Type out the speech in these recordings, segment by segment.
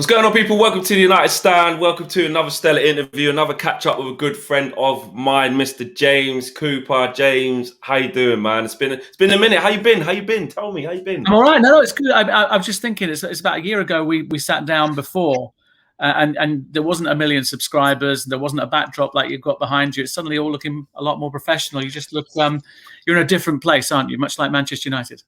What's going on, people? Welcome to the United Stand. Welcome to another stellar interview, another catch up with a good friend of mine, Mr. James Cooper. James, how you doing, man? It's been a minute. How you been? Tell me, how you been? I'm all right. No, it's good. I was just thinking, it's about a year ago we sat down before, and there wasn't a million subscribers. There wasn't a backdrop like you've got behind you. It's suddenly all looking a lot more professional. You just look, you're in a different place, aren't you? Much like Manchester United.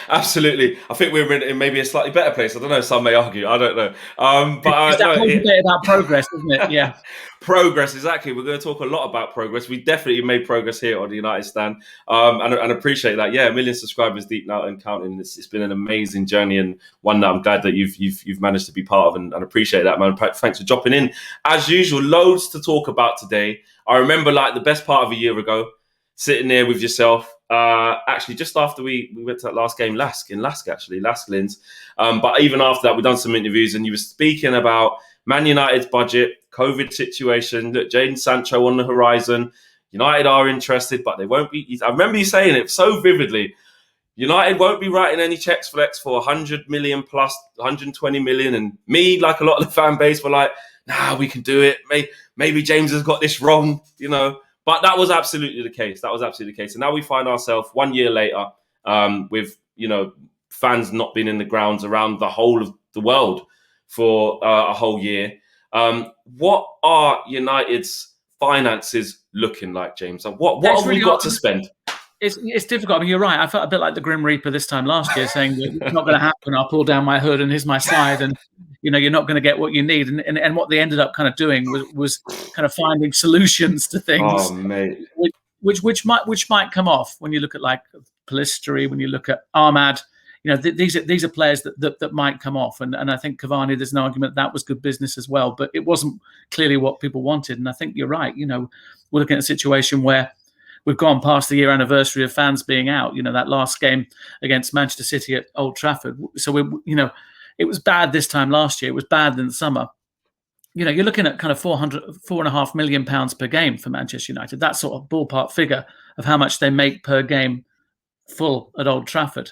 Absolutely. I think we're in maybe a slightly better place. I don't know. Some may argue. I don't know. It's that whole debate about progress, isn't it? Yeah. Progress, exactly. We're going to talk a lot about progress. We definitely made progress here on the United Stand, and appreciate that. Yeah, 1 million subscribers deep now and counting. It's been an amazing journey, and one that I'm glad that you've managed to be part of, and appreciate that, man. Thanks for dropping in. As usual, loads to talk about today. I remember like the best part of a year ago, sitting there with yourself. Actually, just after we went to that last game, Lask Linz. But even after that, we've done some interviews, and you were speaking about Man United's budget, COVID situation. Look, Jadon Sancho on the horizon. United are interested, but they won't be. I remember you saying it so vividly. United won't be writing any checks flex for 100 million plus 120 million. And me, like a lot of the fan base, were like, nah, we can do it. Maybe James has got this wrong, you know. But that was absolutely the case. And now we find ourselves 1 year later with, fans not being in the grounds around the whole of the world for a whole year. What are United's finances looking like, James? What have we got to spend? It's difficult. I mean, you're right. I felt a bit like the Grim Reaper this time last year, saying that it's not going to happen. I'll pull down my hood and here's my slide, and you're not going to get what you need. And what they ended up kind of doing was kind of finding solutions to things, which might come off when you look at like Pellistri, when you look at Ahmad. These are players that might come off, and I think Cavani, there's an argument that was good business as well, but it wasn't clearly what people wanted. And I think you're right. We're looking at a situation where we've gone past the year anniversary of fans being out. That last game against Manchester City at Old Trafford. So it was bad this time last year. It was bad in the summer. You're looking at kind of £4.5 million per game for Manchester United. That sort of ballpark figure of how much they make per game full at Old Trafford.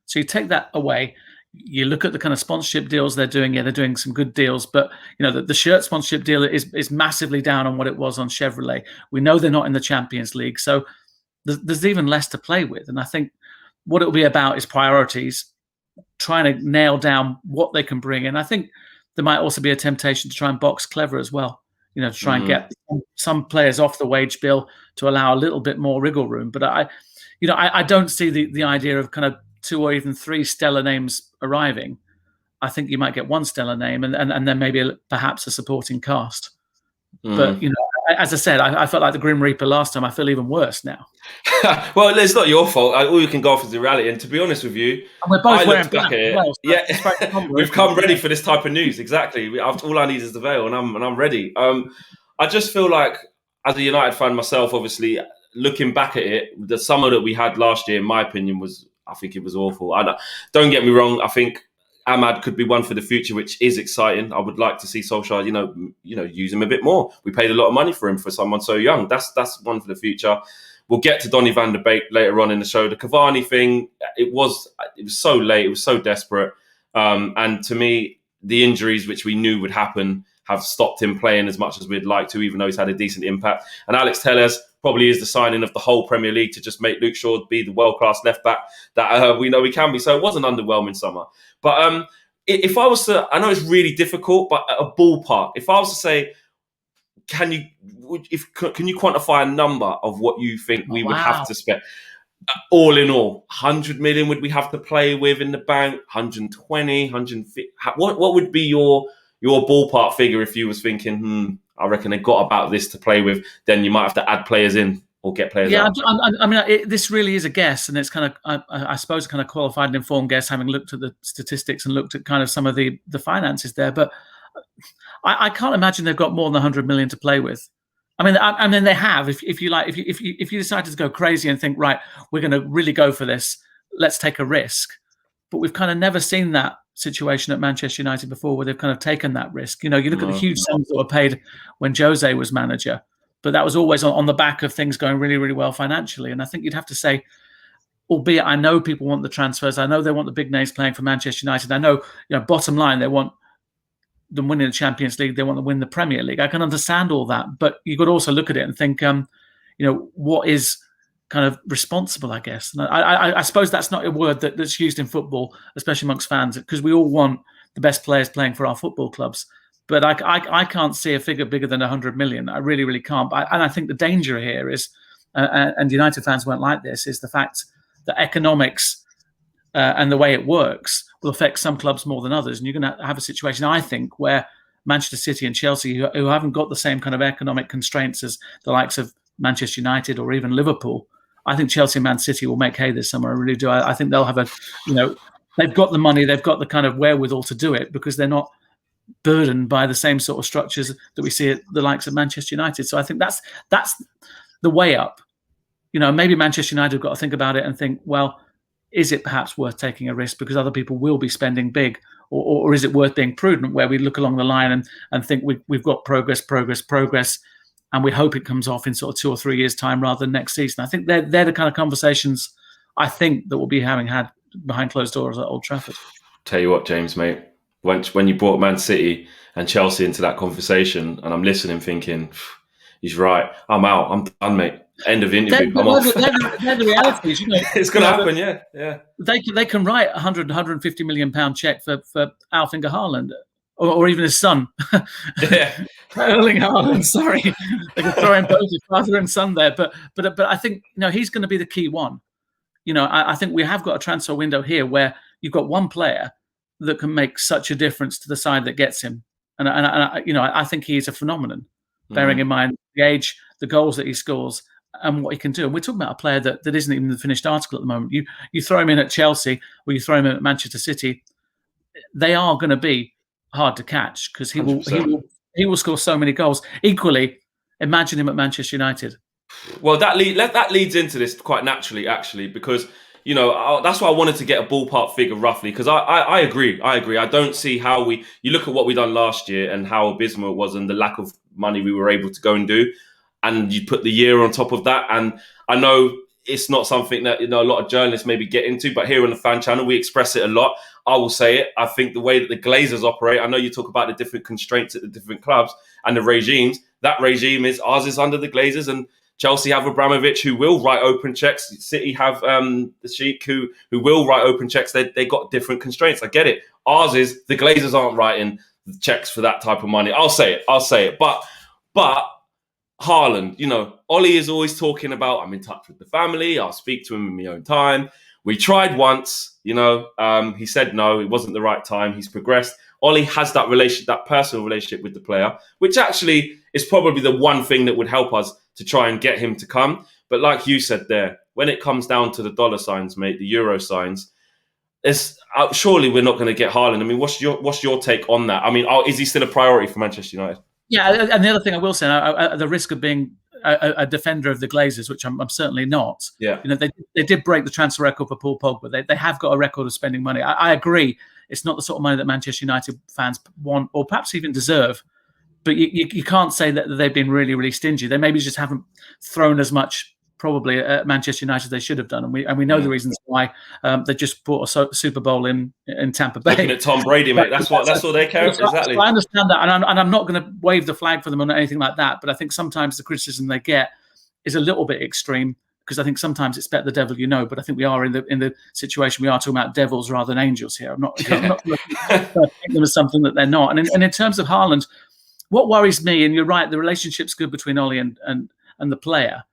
So you take that away. You look at the kind of sponsorship deals they're doing. Yeah, they're doing some good deals, but the shirt sponsorship deal is massively down on what it was on Chevrolet. We know they're not in the Champions League, so there's even less to play with. And I think what it'll be about is priorities, trying to nail down what they can bring in. I think there might also be a temptation to try and box clever as well. To try and get some players off the wage bill to allow a little bit more wriggle room. But I don't see the idea of kind of 2 or even 3 stellar names arriving. I think you might get one stellar name and then maybe perhaps a supporting cast. But, as I said, I felt like the Grim Reaper last time. I feel even worse now. Well, it's not your fault. All you can go off is the reality. And to be honest with you, and we're both wearing black as well, so we've come ready for this type of news. Exactly. All I need is the veil, and I'm ready. I just feel like, as a United fan myself, obviously, looking back at it, the summer that we had last year, in my opinion, I think it was awful. Don't get me wrong. I think Ahmad could be one for the future, which is exciting. I would like to see Solskjaer, use him a bit more. We paid a lot of money for him for someone so young. That's one for the future. We'll get to Donny van de Beek later on in the show. The Cavani thing, it was so late. It was so desperate. And to me, the injuries, which we knew would happen, have stopped him playing as much as we'd like to, even though he's had a decent impact. And Alex Telles probably is the signing of the whole Premier League to just make Luke Shaw be the world-class left-back that we know he can be. So it was an underwhelming summer. But if I was to, I know it's really difficult, but at a ballpark, if I was to say, can you quantify a number of what you think we would have to spend? All in all, 100 million would we have to play with in the bank? 120, 150? What would be your ballpark figure if you was thinking, I reckon they've got about this to play with, then you might have to add players in or get players out? I mean, this really is a guess, and it's kind of, I suppose, kind of qualified and informed guess, having looked at the statistics and looked at kind of some of the finances there. But I can't imagine they've got more than 100 million to play with. I mean, they have. If you decided to go crazy and think, right, we're going to really go for this, let's take a risk. But we've kind of never seen that situation at Manchester United before, where they've kind of taken that risk. You look at the huge sums that were paid when Jose was manager, but that was always on the back of things going really, really well financially. And I think you'd have to say, albeit I know people want the transfers, I know they want the big names playing for Manchester United. I know, bottom line, they want than winning the Champions League. They want to win the Premier League. I can understand all that, but you've got to also look at it and think, what is kind of responsible, I guess. And I suppose that's not a word that's used in football, especially amongst fans, because we all want the best players playing for our football clubs. But I can't see a figure bigger than 100 million. I really, really can't. And I think the danger here is, and United fans won't like this, is the fact that economics and the way it works will affect some clubs more than others. And you're going to have a situation, I think, where Manchester City and Chelsea, who haven't got the same kind of economic constraints as the likes of Manchester United or even Liverpool, I think Chelsea and Man City will make hay this summer. I really do. I think they'll have they've got the money, they've got the kind of wherewithal to do it because they're not burdened by the same sort of structures that we see at the likes of Manchester United. So I think that's the way up. Maybe Manchester United have got to think about it and think, well, is it perhaps worth taking a risk because other people will be spending big, or is it worth being prudent where we look along the line and think we've got progress, and we hope it comes off in sort of 2 or 3 years' time rather than next season. I think they're the kind of conversations I think that will be having had behind closed doors at Old Trafford. Tell you what, James, mate, when you brought Man City and Chelsea into that conversation, and I'm listening thinking, he's right, I'm out, I'm done, mate. End of interview. They're the realities, It's going to happen, yeah. They can write 150 million pound check for Alf-Inge Haaland, or even his son. Yeah. Erling Haaland, sorry. They can throw in both his father and son there. But I think he's going to be the key one. I think we have got a transfer window here where you've got one player that can make such a difference to the side that gets him. And I think he's a phenomenon, bearing in mind the age, the goals that he scores, and what he can do. And we're talking about a player that isn't even the finished article at the moment. You throw him in at Chelsea or you throw him in at Manchester City, they are going to be hard to catch because he will score so many goals. Equally, imagine him at Manchester United. Well, that leads into this quite naturally, actually, because that's why I wanted to get a ballpark figure roughly, because I agree. I don't see how you look at what we done last year and how abysmal it was and the lack of money we were able to go and do, and you put the year on top of that. And I know it's not something that a lot of journalists maybe get into, but here on the fan channel we express it a lot. I will say it. I think the way that the Glazers operate, I know you talk about the different constraints at the different clubs and the regimes. That regime is ours is under the Glazers, and Chelsea have Abramovich who will write open checks. City have the Sheikh who will write open checks. They got different constraints. I get it. Ours is the Glazers aren't writing checks for that type of money. I'll say it. But Haaland, Ollie is always talking about, I'm in touch with the family. I'll speak to him in my own time. We tried once, he said no, it wasn't the right time. He's progressed. Ollie has that personal relationship with the player, which actually is probably the one thing that would help us to try and get him to come. But like you said there, when it comes down to the dollar signs, mate, the euro signs, surely we're not going to get Haaland. I mean, what's your take on that? I mean, is he still a priority for Manchester United? Yeah, and the other thing I will say, at the risk of being a defender of the Glazers, which I'm certainly not. Yeah, they did break the transfer record for Paul Pogba. They have got a record of spending money. I agree. It's not the sort of money that Manchester United fans want, or perhaps even deserve. But you can't say that they've been really, really stingy. They maybe just haven't thrown as much probably at Manchester United as they should have done, and we know the reasons why. They just bought a Super Bowl in Tampa Bay. Looking at Tom Brady, mate. That's all they care about. Exactly. I understand that, and I'm not going to wave the flag for them or anything like that. But I think sometimes the criticism they get is a little bit extreme, because I think sometimes it's better the devil you know. But I think we are in the situation we are talking about devils rather than angels here. I'm not looking at them as something that they're not. And in terms of Haaland, what worries me, and you're right, the relationship's good between Ollie and the player,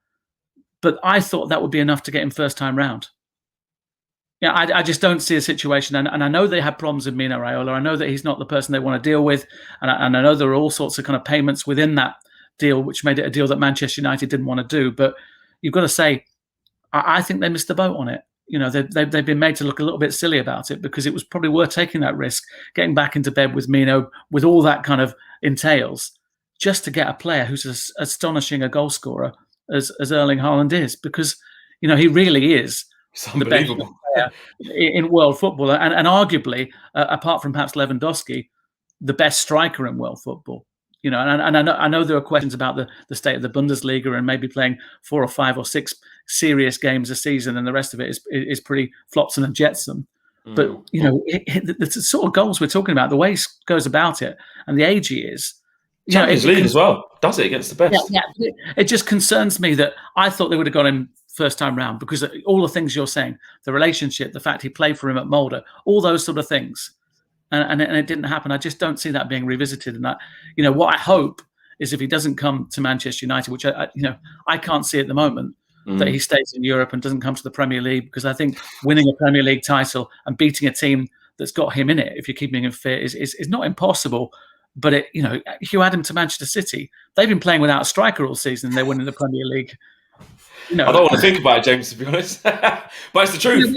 but I thought that would be enough to get him first time round. Yeah, I just don't see a situation, and I know they had problems with Mino Raiola. I know that he's not the person they want to deal with, and I know there are all sorts of kind of payments within that deal, which made it a deal that Manchester United didn't want to do. But you've got to say, I think they missed the boat on it. They've been made to look a little bit silly about it, because it was probably worth taking that risk, getting back into bed with Mino, with all that kind of entails, just to get a player who's as astonishing a goal scorer as Erling Haaland is, because he really is the best player in world football, and arguably, apart from perhaps Lewandowski, the best striker in world football. And I know there are questions about the state of the Bundesliga and maybe playing 4 or 5 or 6 serious games a season, and the rest of it is pretty flotsam and jetsam. But the sort of goals we're talking about, the way he goes about it, and the age he is, Champions League as well, does it against the best? Yeah. It just concerns me that I thought they would have got him first time round because all the things you're saying, the relationship, the fact he played for him at Mulder, all those sort of things, and it didn't happen. I just don't see that being revisited. And what I hope is if he doesn't come to Manchester United, which I can't see at the moment, that he stays in Europe and doesn't come to the Premier League, because I think winning a Premier League title and beating a team that's got him in it, if you're keeping him fit, is not impossible. But if you add him to Manchester City, they've been playing without a striker all season, and they're winning the Premier League. I don't want to think about it, James, to be honest. But it's the truth.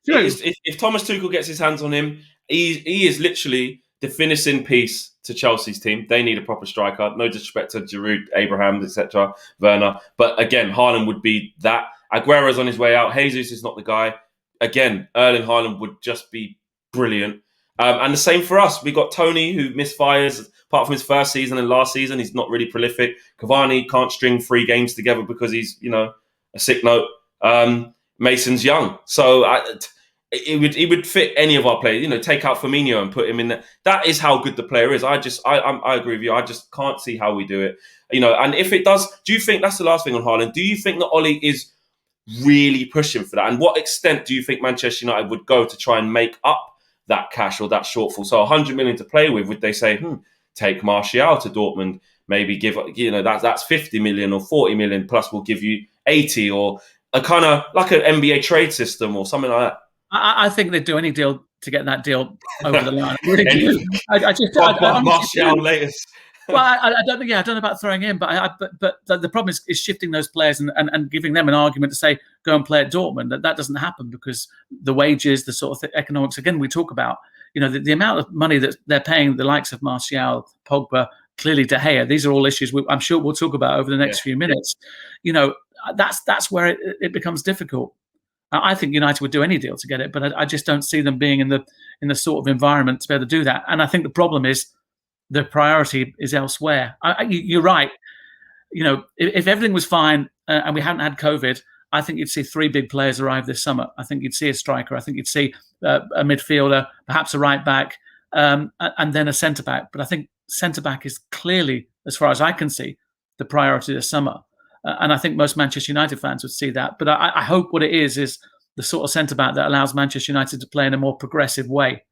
If Thomas Tuchel gets his hands on him, he is literally the finishing piece to Chelsea's team. They need a proper striker. No disrespect to Giroud, Abraham, etc., Werner. But again, Haaland would be that. Aguero's on his way out. Jesus is not the guy. Again, Erling Haaland would just be brilliant. And the same for us. We got Tony, who misfires. Apart from his first season and last season, he's not really prolific. Cavani can't string 3 games together because he's, a sick note. Mason's young, so it would fit any of our players. Take out Firmino and put him in there. That is how good the player is. I agree with you. I just can't see how we do it. And if it does, do you think that's the last thing on Haaland? Do you think that Ollie is really pushing for that? And what extent do you think Manchester United would go to try and make up that cash or that shortfall? So 100 million to play with, would they say, take Martial to Dortmund, maybe give, that's 50 million or 40 million plus we'll give you 80, or a kind of like an NBA trade system or something like that? I think they'd do any deal to get that deal over the line. I really do. Martial latest. Well, I don't know about throwing in, but the problem is shifting those players and giving them an argument to say go and play at Dortmund. That doesn't happen because the wages, the sort of economics. Again, we talk about the amount of money that they're paying the likes of Martial, Pogba, clearly De Gea. These are all issues I'm sure we'll talk about over the next few minutes. That's where it becomes difficult. I think United would do any deal to get it, but I just don't see them being in the sort of environment to be able to do that. And I think the problem is, the priority is elsewhere. You're right. If everything was fine and we hadn't had COVID, I think you'd see 3 big players arrive this summer. I think you'd see a striker. I think you'd see a midfielder, perhaps a right back, and then a centre back. But I think centre back is clearly, as far as I can see, the priority this summer. And I think most Manchester United fans would see that. But I hope what it is the sort of centre back that allows Manchester United to play in a more progressive way,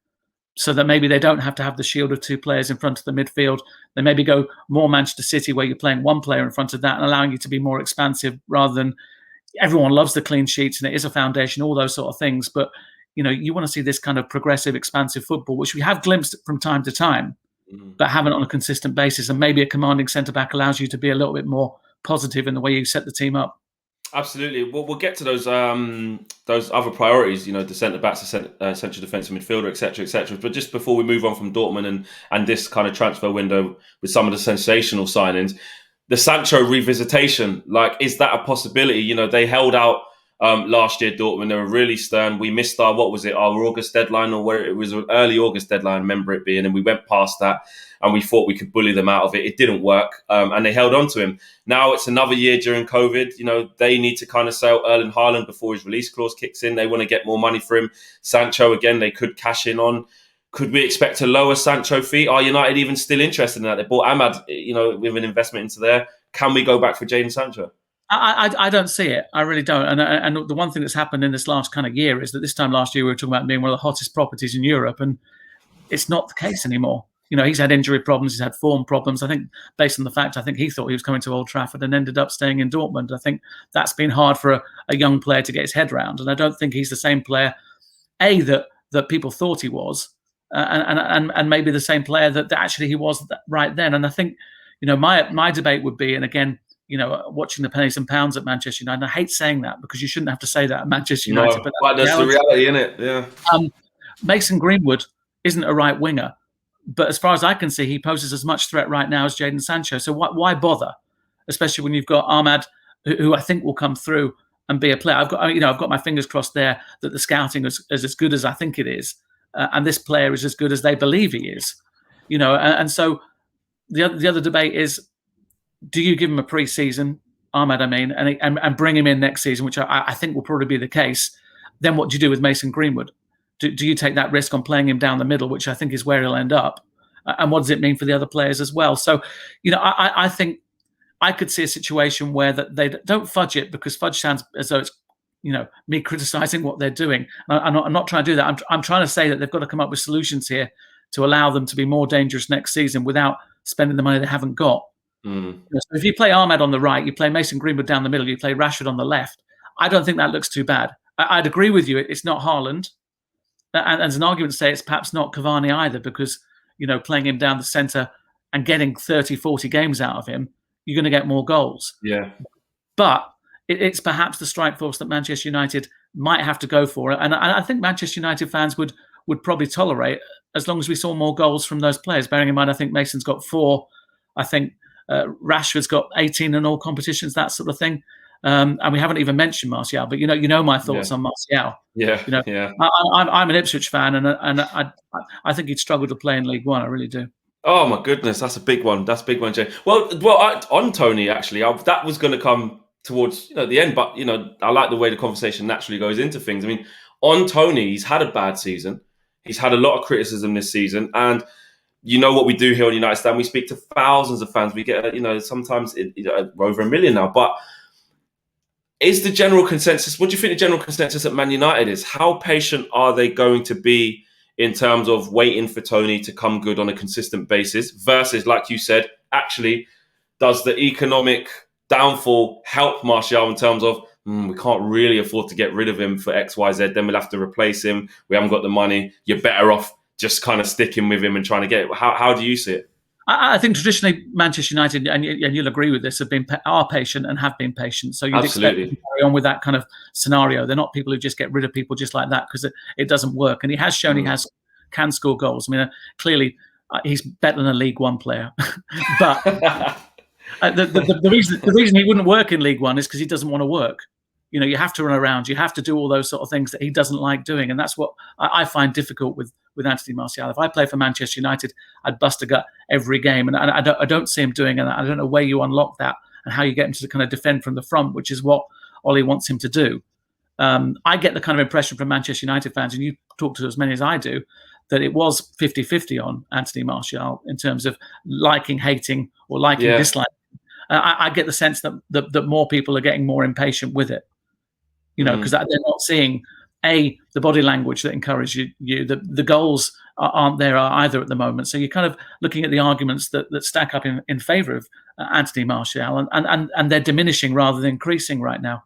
so that maybe they don't have to have the shield of 2 players in front of the midfield. They maybe go more Manchester City, where you're playing 1 player in front of that and allowing you to be more expansive, rather than everyone loves the clean sheets and it is a foundation, all those sort of things. But, you want to see this kind of progressive, expansive football, which we have glimpsed from time to time, but haven't on a consistent basis. And maybe a commanding centre-back allows you to be a little bit more positive in the way you set the team up. Absolutely. We'll get to those other priorities, the centre-backs, the central defensive midfielder, etc., etc. But just before we move on from Dortmund and this kind of transfer window with some of the sensational signings, the Sancho revisitation, is that a possibility? They held out last year, Dortmund. They were really stern. We missed our August deadline, or where it was an early August deadline, remember it being, and we went past that. And we thought we could bully them out of it. It didn't work, and they held on to him. Now it's another year during COVID. They need to kind of sell Erling Haaland before his release clause kicks in. They want to get more money for him. Sancho, again, they could cash in on. Could we expect a lower Sancho fee? Are United even still interested in that? They bought Ahmad, with an investment into there. Can we go back for Jadon Sancho? I don't see it. I really don't. And the one thing that's happened in this last kind of year is that this time last year we were talking about being one of the hottest properties in Europe, and it's not the case anymore. He's had injury problems, he's had form problems. I think based on the fact, I think he thought he was coming to Old Trafford and ended up staying in Dortmund. I think that's been hard for a young player to get his head around. And I don't think he's the same player, that people thought he was, and maybe the same player that actually he was right then. And I think, my debate would be, and again, watching the pennies and pounds at Manchester United, and I hate saying that because you shouldn't have to say that at Manchester United. No, but that's the reality, isn't it? Yeah. Mason Greenwood isn't a right winger. But as far as I can see, he poses as much threat right now as Jadon Sancho. So why bother? Especially when you've got Ahmad, who I think will come through and be a player. I've got my fingers crossed there that the scouting is as good as I think it is, and this player is as good as they believe he is. And so the other debate is, do you give him a pre-season, Ahmad? And bring him in next season, which I think will probably be the case. Then what do you do with Mason Greenwood? do you take that risk on playing him down the middle, which I think is where he'll end up? And what does it mean for the other players as well? So, I think I could see a situation where that they don't fudge it, because fudge sounds as though it's me criticizing what they're doing. I'm not trying to do that. I'm trying to say that they've got to come up with solutions here to allow them to be more dangerous next season without spending the money they haven't got. So if you play Ahmed on the right, you play Mason Greenwood down the middle, you play Rashford on the left, I don't think that looks too bad. I'd agree with you. It's not Haaland. And there's an argument to say it's perhaps not Cavani either, because, playing him down the centre and getting 30, 40 games out of him, you're going to get more goals. Yeah. But it's perhaps the strike force that Manchester United might have to go for. And I think Manchester United fans would probably tolerate, as long as we saw more goals from those players. Bearing in mind, I think Mason's got 4. I think Rashford's got 18 in all competitions, that sort of thing. And we haven't even mentioned Martial, but you know my thoughts on Martial. Yeah. I'm an Ipswich fan, and I think he'd struggle to play in League One. I really do. Oh my goodness, that's a big one. That's a big one, Jay. Well, on Tony, actually, that was going to come towards the end, but I like the way the conversation naturally goes into things. I mean, on Tony, he's had a bad season. He's had a lot of criticism this season, and what we do here on United Stand, we speak to thousands of fans. We get sometimes over 1 million now, but. Is the general consensus, what do you think the general consensus at Man United is? How patient are they going to be in terms of waiting for Tony to come good on a consistent basis versus, like you said, actually, does the economic downfall help Martial in terms of, we can't really afford to get rid of him for X, Y, Z, then we'll have to replace him. We haven't got the money. You're better off just kind of sticking with him and trying to get it. How do you see it? I think traditionally Manchester United, and you'll agree with this, are patient and have been patient. So you'd expect them to carry on with that kind of scenario. They're not people who just get rid of people just like that, because it doesn't work. And he has shown he can score goals. I mean, clearly he's better than a League One player. But the reason he wouldn't work in League One is because he doesn't want to work. You have to run around. You have to do all those sort of things that he doesn't like doing. And that's what I find difficult with Anthony Martial. If I play for Manchester United, I'd bust a gut every game. And I don't see him doing it. I don't know where you unlock that and how you get him to kind of defend from the front, which is what Ollie wants him to do. I get the kind of impression from Manchester United fans, and you talk to as many as I do, that it was 50-50 on Anthony Martial in terms of liking, hating, or liking, disliking. I get the sense that more people are getting more impatient with it. Because they're not seeing the body language that encourages you. The goals aren't there either at the moment. So you're kind of looking at the arguments that stack up in favour of Anthony Martial, and they're diminishing rather than increasing right now.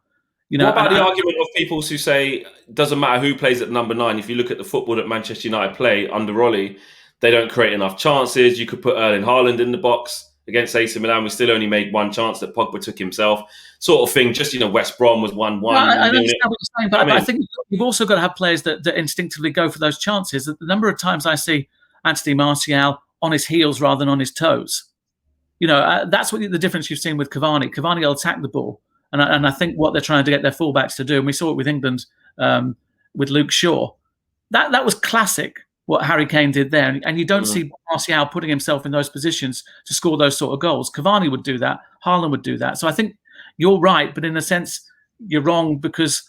What about the argument of people who say it doesn't matter who plays at number 9? If you look at the football that Manchester United play under Ollie, they don't create enough chances. You could put Erling Haaland in the box against AC Milan. We still only made one chance that Pogba took himself, sort of thing. Just, West Brom was 1-1. I understand what you're saying, but I think you've also got to have players that instinctively go for those chances. The number of times I see Anthony Martial on his heels rather than on his toes, that's what the difference you've seen with Cavani. Cavani will attack the ball, and I think what they're trying to get their fullbacks to do, and we saw it with England with Luke Shaw, that was classic. What Harry Kane did there, and you don't see Martial putting himself in those positions to score those sort of goals. Cavani would do that. Haaland would do that. So I think you're right, but in a sense, you're wrong, because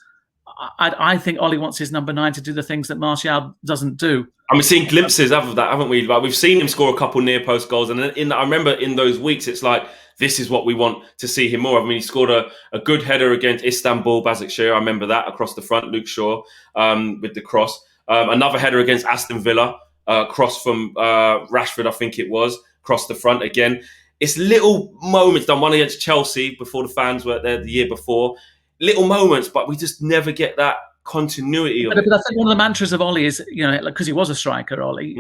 I think Ollie wants his number 9 to do the things that Martial doesn't do. And we've seen glimpses of that, haven't we? Like, we've seen him score a couple near post goals, and I remember in those weeks, it's like, this is what we want to see him more of. I mean, he scored a good header against Istanbul, Başakşehir. I remember that across the front, Luke Shaw with the cross. Another header against Aston Villa, cross from Rashford, I think it was, across the front again. It's little moments, done one against Chelsea before the fans were there the year before. Little moments, but we just never get that continuity of it. But I think one of the mantras of Ollie is, because he was a striker, Ollie,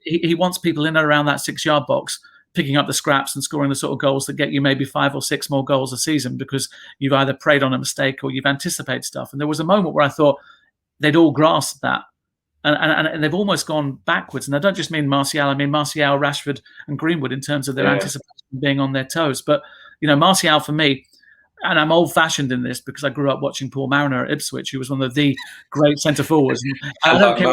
he wants people in and around that 6-yard box, picking up the scraps and scoring the sort of goals that get you maybe 5 or 6 more goals a season, because you've either preyed on a mistake or you've anticipated stuff. And there was a moment where I thought they'd all grasped that. And they've almost gone backwards. And I don't just mean Martial. I mean Martial, Rashford and Greenwood in terms of their anticipation being on their toes. But, Martial for me, and I'm old-fashioned in this because I grew up watching Paul Mariner at Ipswich, who was one of the great centre-forwards. I don't care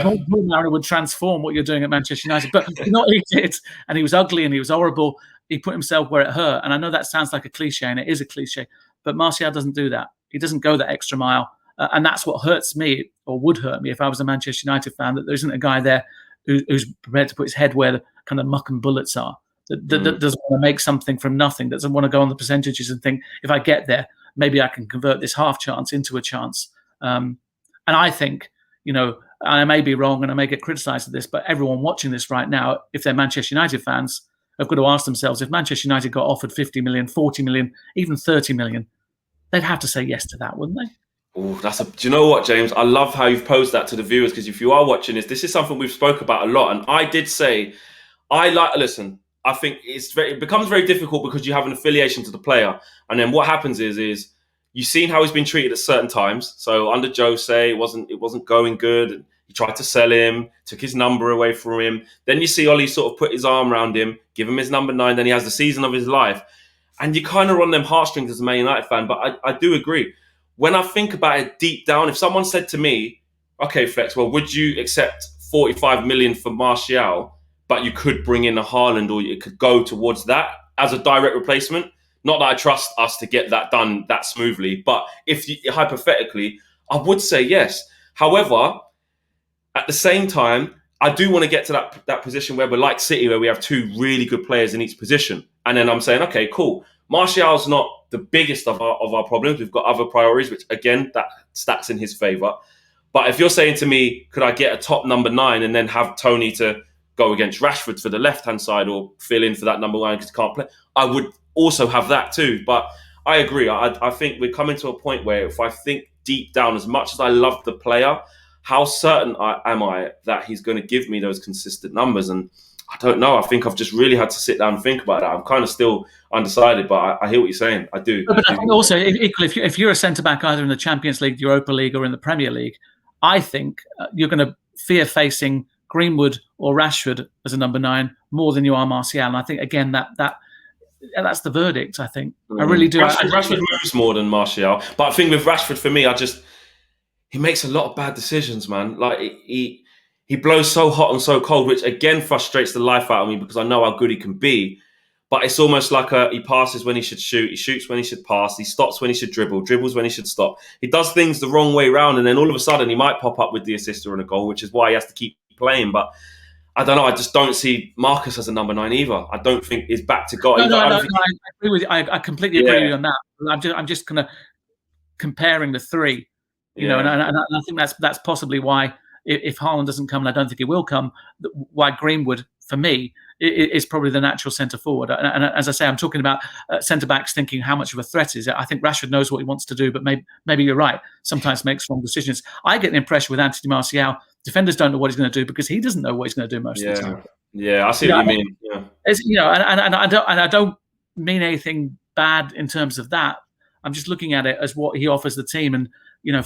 Paul Mariner would transform what you're doing at Manchester United. But he did. And he was ugly and he was horrible. He put himself where it hurt. And I know that sounds like a cliche, and it is a cliche. But Martial doesn't do that. He doesn't go that extra mile. and that's what hurts me, or would hurt me if I was a Manchester United fan, that there isn't a guy there who's prepared to put his head where the kind of muck and bullets are, that doesn't want to make something from nothing, doesn't want to go on the percentages and think, if I get there, maybe I can convert this half chance into a chance. And I think, I may be wrong and I may get criticised for this, but everyone watching this right now, if they're Manchester United fans, have got to ask themselves, if Manchester United got offered 50 million, 40 million, even 30 million, they'd have to say yes to that, wouldn't they? Oh, do you know what, James? I love how you've posed that to the viewers, because if you are watching this is something we've spoke about a lot. And I did say, listen, I think it becomes very difficult because you have an affiliation to the player. And then what happens is you've seen how he's been treated at certain times. So under Jose, it wasn't going good. He tried to sell him, took his number away from him. Then you see Ollie sort of put his arm around him, give him his number 9. Then he has the season of his life. And you kind of on them heartstrings as a Man United fan. But I do agree. When I think about it deep down, if someone said to me, okay, Flex, well, would you accept 45 million for Martial, but you could bring in a Haaland, or you could go towards that as a direct replacement? Not that I trust us to get that done that smoothly, but hypothetically, I would say yes. However, at the same time, I do want to get to that position where we're like City, where we have 2 really good players in each position. And then I'm saying, okay, cool. Martial's not the biggest of our problems. We've got other priorities, which again, that stacks in his favour. But if you're saying to me, could I get a top number 9 and then have Tony to go against Rashford for the left-hand side, or fill in for that number 1 because he can't play, I would also have that too. But I agree. I think we're coming to a point where if I think deep down, as much as I love the player, how certain am I that he's going to give me those consistent numbers? And I don't know. I think I've just really had to sit down and think about that. I'm kind of still undecided, but I hear what you're saying. I do. But I think also, equally, if you're a centre-back either in the Champions League, Europa League, or in the Premier League, I think you're going to fear facing Greenwood or Rashford as a number 9 more than you are Martial. And I think, again, that's the verdict, I think. I really do. Rashford moves more than Martial. But I think with Rashford, for me, he makes a lot of bad decisions, man. Like, he blows so hot and so cold, which again frustrates the life out of me because I know how good he can be. But it's almost like he passes when he should shoot, he shoots when he should pass, he stops when he should dribbles when he should stop. He does things the wrong way round, and then all of a sudden he might pop up with the assist or a goal, which is why he has to keep playing. But I don't know, I just don't see Marcus as a number 9 either. I don't think he's back to God. No, I agree with you. I completely agree with you on that. I'm just kind of comparing the 3, you know, and I think that's possibly why, if Haaland doesn't come, and I don't think he will come, why Greenwood, for me, is probably the natural centre forward. And as I say, I'm talking about centre backs thinking how much of a threat is it. I think Rashford knows what he wants to do, but maybe you're right. Sometimes makes wrong decisions. I get the impression with Anthony Martial, defenders don't know what he's going to do because he doesn't know what he's going to do most of the time. Yeah, I see what you mean. Yeah. And I don't mean anything bad in terms of that. I'm just looking at it as what he offers the team. And,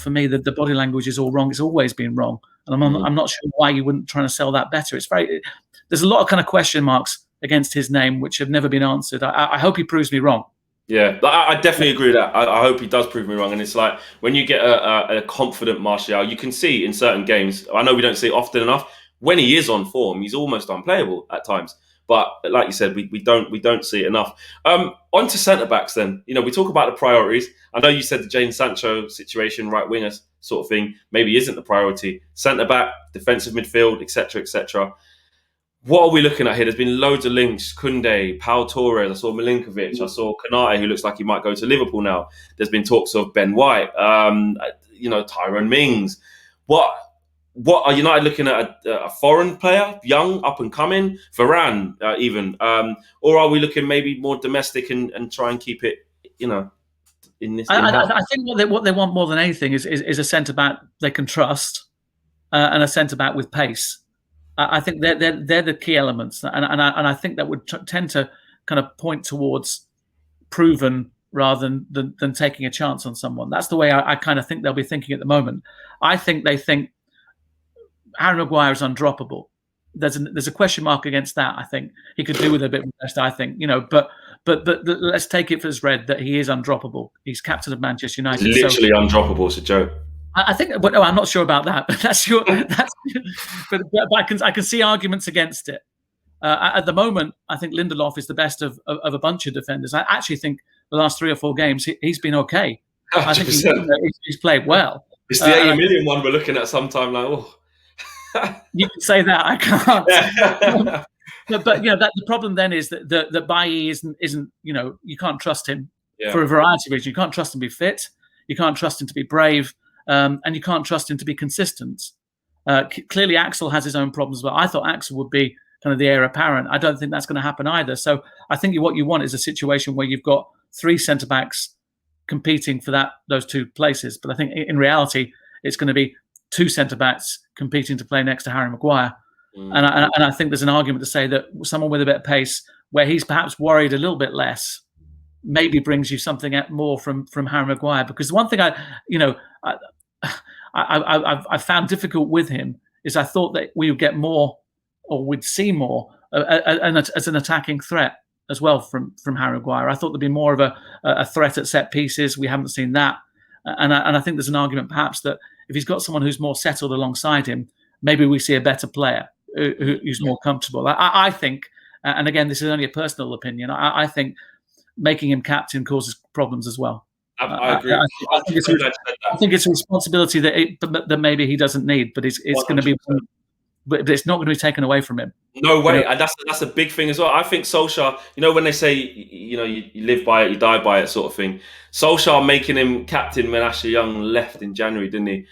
for me, the body language is all wrong. It's always been wrong. And I'm not sure why you wouldn't try to sell that better. There's a lot of kind of question marks against his name, which have never been answered. I hope he proves me wrong. Yeah, I definitely agree with that. I hope he does prove me wrong. And it's like, when you get a confident Martial, you can see in certain games, I know we don't see it often enough, when he is on form, he's almost unplayable at times. But like you said, we don't see it enough. On to centre-backs then. We talk about the priorities. I know you said the Jadon Sancho situation, right wingers sort of thing, maybe isn't the priority. Centre-back, defensive midfield, etc., etc. What are we looking at here? There's been loads of links. Koundé, Pau Torres, I saw Milinkovic, I saw Konate, who looks like he might go to Liverpool now. There's been talks of Ben White, Tyrone Mings. What are United looking at? A foreign player, young, up and coming, Varane even, or are we looking maybe more domestic and try and keep it, in this? I think what they want more than anything is a centre back they can trust, and a centre back with pace. I think they're the key elements, and I think that would tend to kind of point towards proven rather than taking a chance on someone. That's the way I kind of think they'll be thinking at the moment. I think they think Harry Maguire is undroppable. There's a question mark against that. I think he could do with a bit of rest. I think, but let's take it as read that he is undroppable. He's captain of Manchester United. He's literally undroppable. It's a joke. I think, but no, I'm not sure about that. But but I can see arguments against it. At the moment, I think Lindelof is the best of a bunch of defenders. I actually think the last 3 or 4 games he's been okay. 100%. I think he's played well. It's the 80 million one we're looking at sometime. Like, oh, you can say that. I can't. yeah. But that the problem then is that Bailly isn't you can't trust him Yeah. for a variety of reasons. You can't trust him to be fit. You can't trust him to be brave, and you can't trust him to be consistent. Clearly, Axel has his own problems, but I thought Axel would be kind of the heir apparent. I don't think that's going to happen either. So I think what you want is a situation where you've got 3 centre backs competing for those 2 places. But I think in reality, it's going to be 2 centre backs competing to play next to Harry Maguire. And I think there's an argument to say that someone with a bit of pace, where he's perhaps worried a little bit less, maybe brings you something more from Harry Maguire. Because the one thing I found difficult with him is I thought that we would get more, or we'd see more as an attacking threat as well from Harry Maguire. I thought there'd be more of a threat at set pieces. We haven't seen that, and I think there's an argument perhaps that if he's got someone who's more settled alongside him, maybe we see a better player who's more comfortable. I think, and again, this is only a personal opinion, I think making him captain causes problems as well. I agree. I think it's a responsibility that maybe he doesn't need, but it's going to be, but it's not going to be taken away from him. No way, and that's a big thing as well. I think Solskjaer, when they say you live by it, you die by it, sort of thing. Solskjaer making him captain when Ashley Young left in January, didn't he?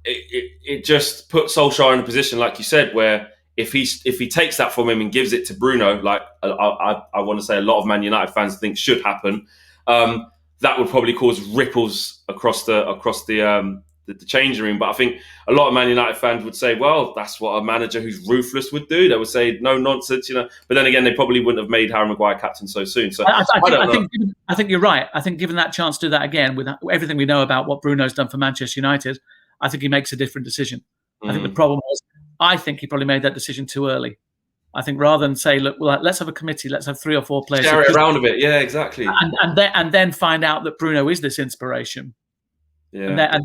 It just put Solskjaer in a position, like you said, where if he takes that from him and gives it to Bruno, like I want to say a lot of Man United fans think should happen, that would probably cause ripples across the changing room. But I think a lot of Man United fans would say, well, that's what a manager who's ruthless would do. They would say, no nonsense, But then again, they probably wouldn't have made Harry Maguire captain so soon. So I think you're right. I think given that chance to do that again, with everything we know about what Bruno's done for Manchester United, I think he makes a different decision. I think the problem was, I think he probably made that decision too early. I think rather than say, look, well, let's have a committee, let's have 3 or 4 players. Share it around a bit, yeah, exactly. And then find out that Bruno is this inspiration. Yeah.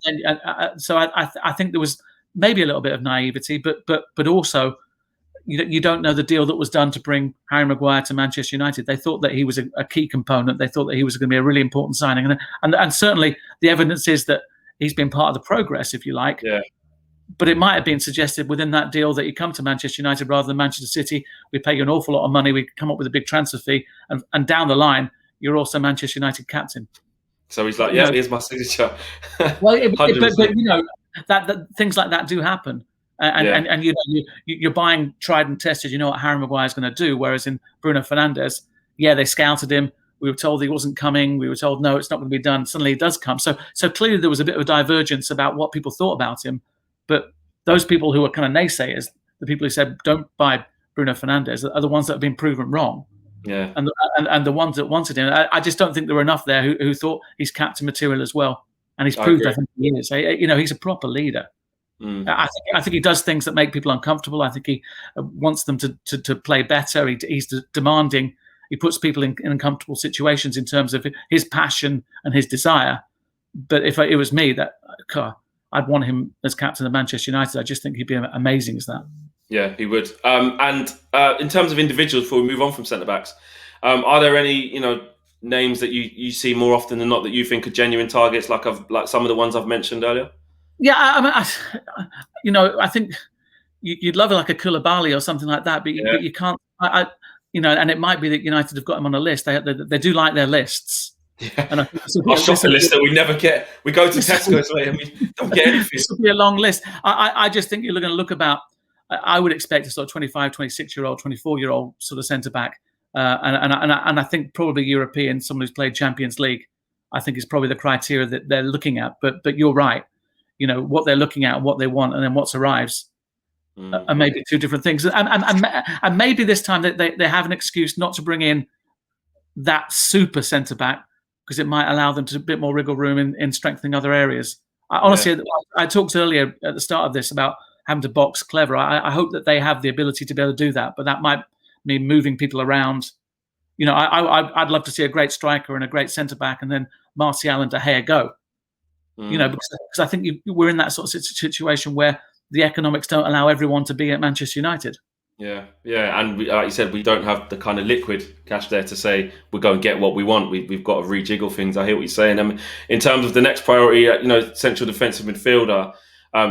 So I think there was maybe a little bit of naivety, but also you don't know the deal that was done to bring Harry Maguire to Manchester United. They thought that he was a key component. They thought that he was going to be a really important signing, and certainly the evidence is that he's been part of the progress, if you like. Yeah. But it might have been suggested within that deal that you come to Manchester United rather than Manchester City. We pay you an awful lot of money. We come up with a big transfer fee, and down the line, you're also Manchester United captain. So he's like, yeah, here's my signature. Well, but that things like that do happen, and you're buying tried and tested. You know what Harry Maguire is going to do. Whereas in Bruno Fernandes, they scouted him. We were told he wasn't coming. We were told no, it's not going to be done. Suddenly, it does come. So clearly, there was a bit of a divergence about what people thought about him. But those people who are kind of naysayers, the people who said don't buy Bruno Fernandes, are the ones that have been proven wrong. Yeah. And the ones that wanted him, I just don't think there were enough there who thought he's captain material as well. And he's proved, I think he is. He's a proper leader. I think he does things that make people uncomfortable. I think he wants them to play better. He's demanding. He puts people in uncomfortable situations in terms of his passion and his desire. But if it was me, I'd want him as captain of Manchester United. I just think he'd be amazing as that. Yeah, he would. And in terms of individuals, before we move on from centre-backs, are there any names that you see more often than not that you think are genuine targets, like some of the ones I've mentioned earlier? Yeah, I think you'd love like a Koulibaly or something like that, but you can't. And it might be that United have got him on a list. They do like their lists. Yeah. And our shopping list that we never get. We go to Tesco's and we don't get anything. This will be a long list. I just think you're going to look about. I would expect a sort of 25, 26-year-old, 24-year-old sort of centre back, and I think probably European, someone who's played Champions League. I think is probably the criteria that they're looking at. But you're right. What they're looking at, what they want, and then what arrives are maybe 2 different things. And maybe this time they have an excuse not to bring in that super centre back, because it might allow them to a bit more wriggle room in strengthening other areas. I talked earlier at the start of this about having to box clever. I hope that they have the ability to be able to do that, but that might mean moving people around. I'd love to see a great striker and a great centre back, and then Martial and De Gea go. Because I think we're in that sort of situation where the economics don't allow everyone to be at Manchester United. Yeah, and like you said, we don't have the kind of liquid cash there to say we'll go and get what we want. We've got to rejiggle things. I hear what you're saying. In terms of the next priority, central defensive midfielder,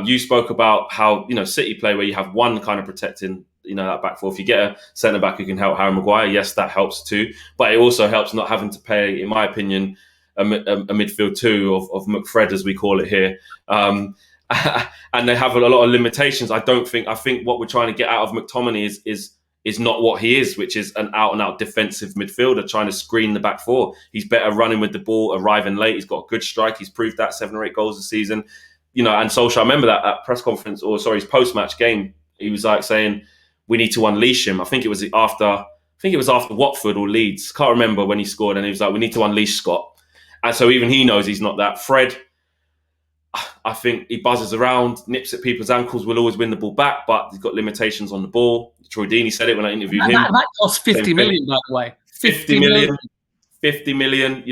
you spoke about how City play where you have one kind of protecting that back four. If you get a centre back who can help Harry Maguire, yes, that helps too. But it also helps not having to pay, in my opinion, a midfield two of McFred, as we call it here. And they have a lot of limitations. I think what we're trying to get out of McTominay is not what he is, which is an out and out defensive midfielder trying to screen the back four. He's better running with the ball, arriving late. He's got a good strike. He's proved that 7 or 8 goals this season. And Solskjaer, I remember that at press conference, his post-match game, he was like saying, we need to unleash him. I think it was after Watford or Leeds. Can't remember when he scored. And he was like, we need to unleash Scott. And so even he knows he's not that. Fred, I think he buzzes around, nips at people's ankles, will always win the ball back, but he's got limitations on the ball. Troy Deeney said it when I interviewed him. That cost 50 million, by the way. 50 million. 50 million.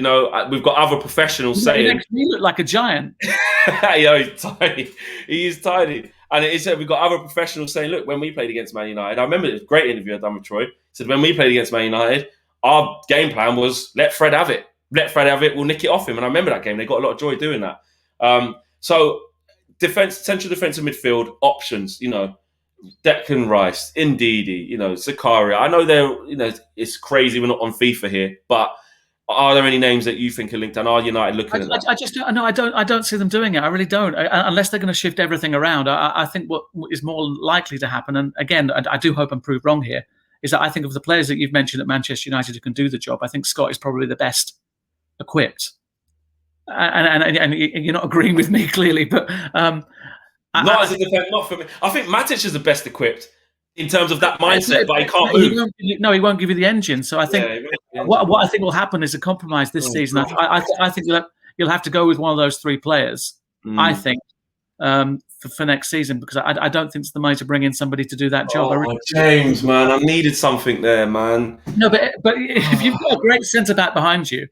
We've got other professionals saying... He looked like a giant. He's tiny. He is tiny. And it said we've got other professionals saying, look, when we played against Man United, I remember it was a great interview I'd done with Troy. He said, when we played against Man United, our game plan was let Fred have it. Let Fred have it, we'll nick it off him. And I remember that game. They got a lot of joy doing that. So central defensive midfield options, Declan Rice, Ndidi, Zakaria. I know it's crazy we're not on FIFA here, but are there any names that you think are linked and are United looking at that? I just don't. No, I don't see them doing it. I really don't. Unless they're going to shift everything around. I think what is more likely to happen, and again, I do hope I'm proved wrong here, is that I think of the players that you've mentioned at Manchester United who can do the job, I think Scott is probably the best equipped. And you're not agreeing with me clearly, but not as a defense, not for me. I think Matic is the best equipped in terms of that mindset, but he can't move. He won't give you the engine. So I think what I think will happen is a compromise this season. I think you'll have to go with one of those 3 players. I think for next season, because I don't think it's the money to bring in somebody to do that job. James, man, I needed something there, man. No, but if you've got a great centre back behind you.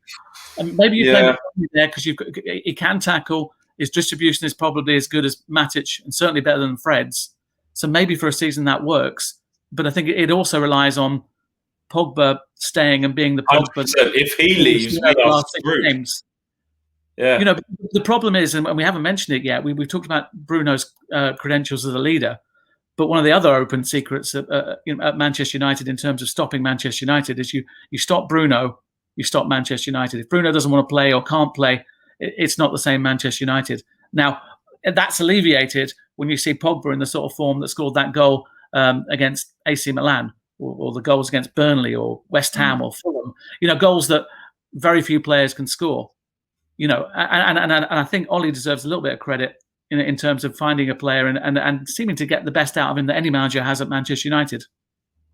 And maybe you play there because he can tackle. His distribution is probably as good as Matic and certainly better than Fred's. So maybe for a season that works. But I think it also relies on Pogba staying and being the Pogba. If he leaves, we are screwed. Yeah. The problem is, and we haven't mentioned it yet, we've talked about Bruno's credentials as a leader. But one of the other open secrets at Manchester United in terms of stopping Manchester United is you stop Bruno, you stop Manchester United. If Bruno doesn't want to play or can't play, it's not the same Manchester United. Now, that's alleviated when you see Pogba in the sort of form that scored that goal against AC Milan or the goals against Burnley or West Ham or Fulham. Goals that very few players can score. And I think Ollie deserves a little bit of credit in terms of finding a player and seeming to get the best out of him that any manager has at Manchester United.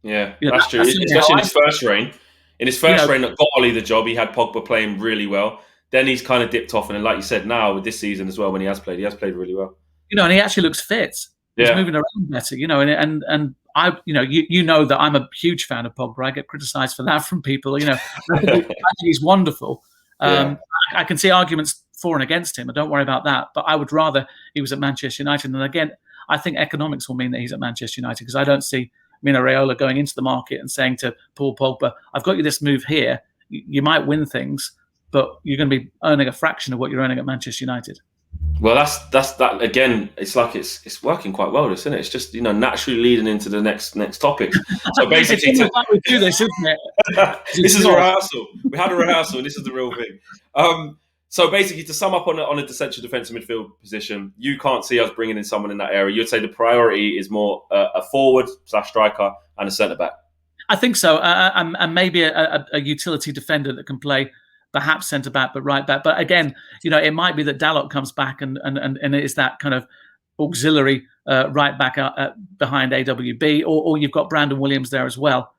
Yeah, that's true. Especially in his first reign. In his first reign that got Ollie the job, he had Pogba playing really well. Then he's kind of dipped off. And then, like you said, now with this season as well, when he has played really well. And he actually looks fit. He's moving around better, and I, that I'm a huge fan of Pogba. I get criticised for that from people, I think he's wonderful. I can see arguments for and against him. Don't worry about that. But I would rather he was at Manchester United. And again, I think economics will mean that he's at Manchester United because I don't see Mino Raiola going into the market and saying to Paul Pogba, I've got you this move here. You might win things, but you're going to be earning a fraction of what you're earning at Manchester United. Well, that's that again. It's like it's working quite well, isn't it? It's just naturally leading into the next topic. So basically, we do this, isn't it? This is a rehearsal. We had a rehearsal, and this is the real thing. So basically, to sum up on a central defensive midfield position, you can't see us bringing in someone in that area. You'd say the priority is more a forward/striker and a centre back. I think so, and maybe a utility defender that can play perhaps centre back, but right back. But again, it might be that Dalot comes back and it is that kind of auxiliary right back behind AWB, or you've got Brandon Williams there as well.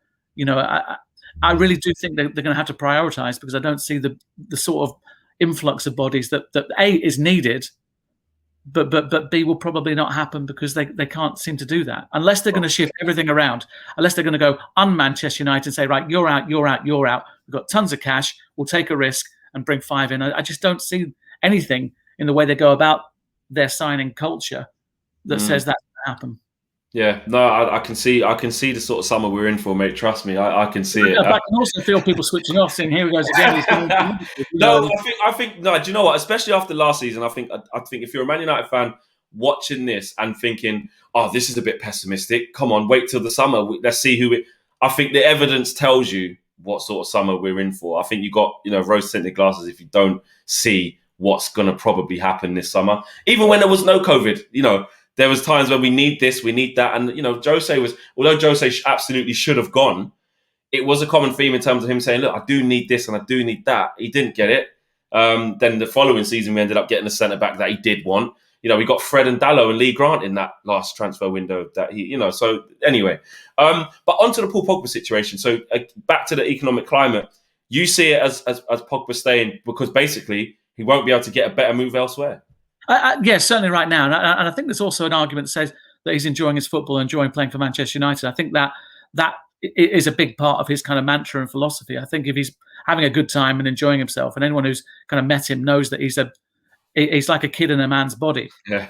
I really do think they're going to have to prioritise because I don't see the sort of influx of bodies that A is needed, but B will probably not happen because they can't seem to do that unless they're going to shift everything around. Unless they're going to go un-Manchester United and say, right, you're out. We've got tons of cash. We'll take a risk and bring 5 in. I just don't see anything in the way they go about their signing culture that says that's going to happen. Yeah, no, I can see the sort of summer we're in for, mate. Trust me, I can see it. But I can also feel people switching off, saying, "Here he goes again." He's going to No, I think no. Do you know what? Especially after last season, I think if you're a Man United fan watching this and thinking, "Oh, this is a bit pessimistic," come on, wait till the summer. Let's see who. I think the evidence tells you what sort of summer we're in for. I think you got rose-tinted glasses if you don't see what's going to probably happen this summer. Even when there was no COVID, there was times when we need this, we need that, and although Jose absolutely should have gone, it was a common theme in terms of him saying, "Look, I do need this and I do need that." He didn't get it. Then the following season, we ended up getting a centre back that he did want. We got Fred and Dallo and Lee Grant in that last transfer window. That So anyway, but onto the Paul Pogba situation. So back to the economic climate. You see it as Pogba staying because basically he won't be able to get a better move elsewhere. Yes, certainly right now, and I think there's also an argument that says that he's enjoying his football, enjoying playing for Manchester United. I think that is a big part of his kind of mantra and philosophy. I think if he's having a good time and enjoying himself, and anyone who's kind of met him knows that he's like a kid in a man's body. Yeah.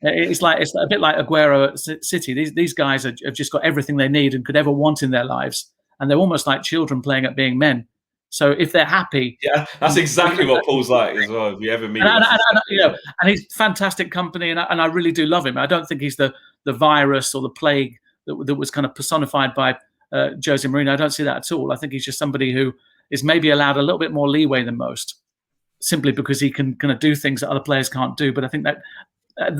It's a bit like Aguero at City. These guys have just got everything they need and could ever want in their lives, and they're almost like children playing at being men. So if they're happy, yeah, that's exactly what Paul's like as well. If you ever meet him, and he's fantastic company, and I really do love him. I don't think he's the virus or the plague that was kind of personified by Jose Mourinho. I don't see that at all. I think he's just somebody who is maybe allowed a little bit more leeway than most, simply because he can kind of do things that other players can't do. But I think that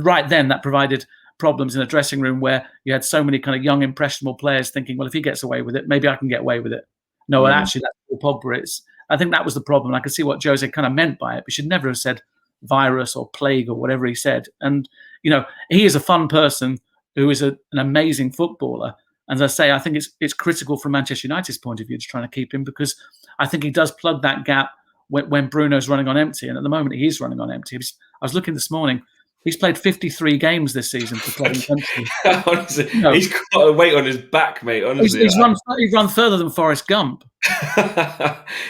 right then that provided problems in a dressing room where you had so many kind of young, impressionable players thinking, well, if he gets away with it, maybe I can get away with it. No, actually, that's Paul Pogba. I think that was the problem. I could see what Jose kind of meant by it. We should never have said virus or plague or whatever he said. And, he is a fun person who is an amazing footballer. And as I say, I think it's critical from Manchester United's point of view to try to keep him, because I think he does plug that gap when Bruno's running on empty. And at the moment, he is running on empty. I was looking this morning. He's played 53 games this season for club and country. Honestly, he's got a weight on his back, mate. Honestly, he's run further than Forrest Gump.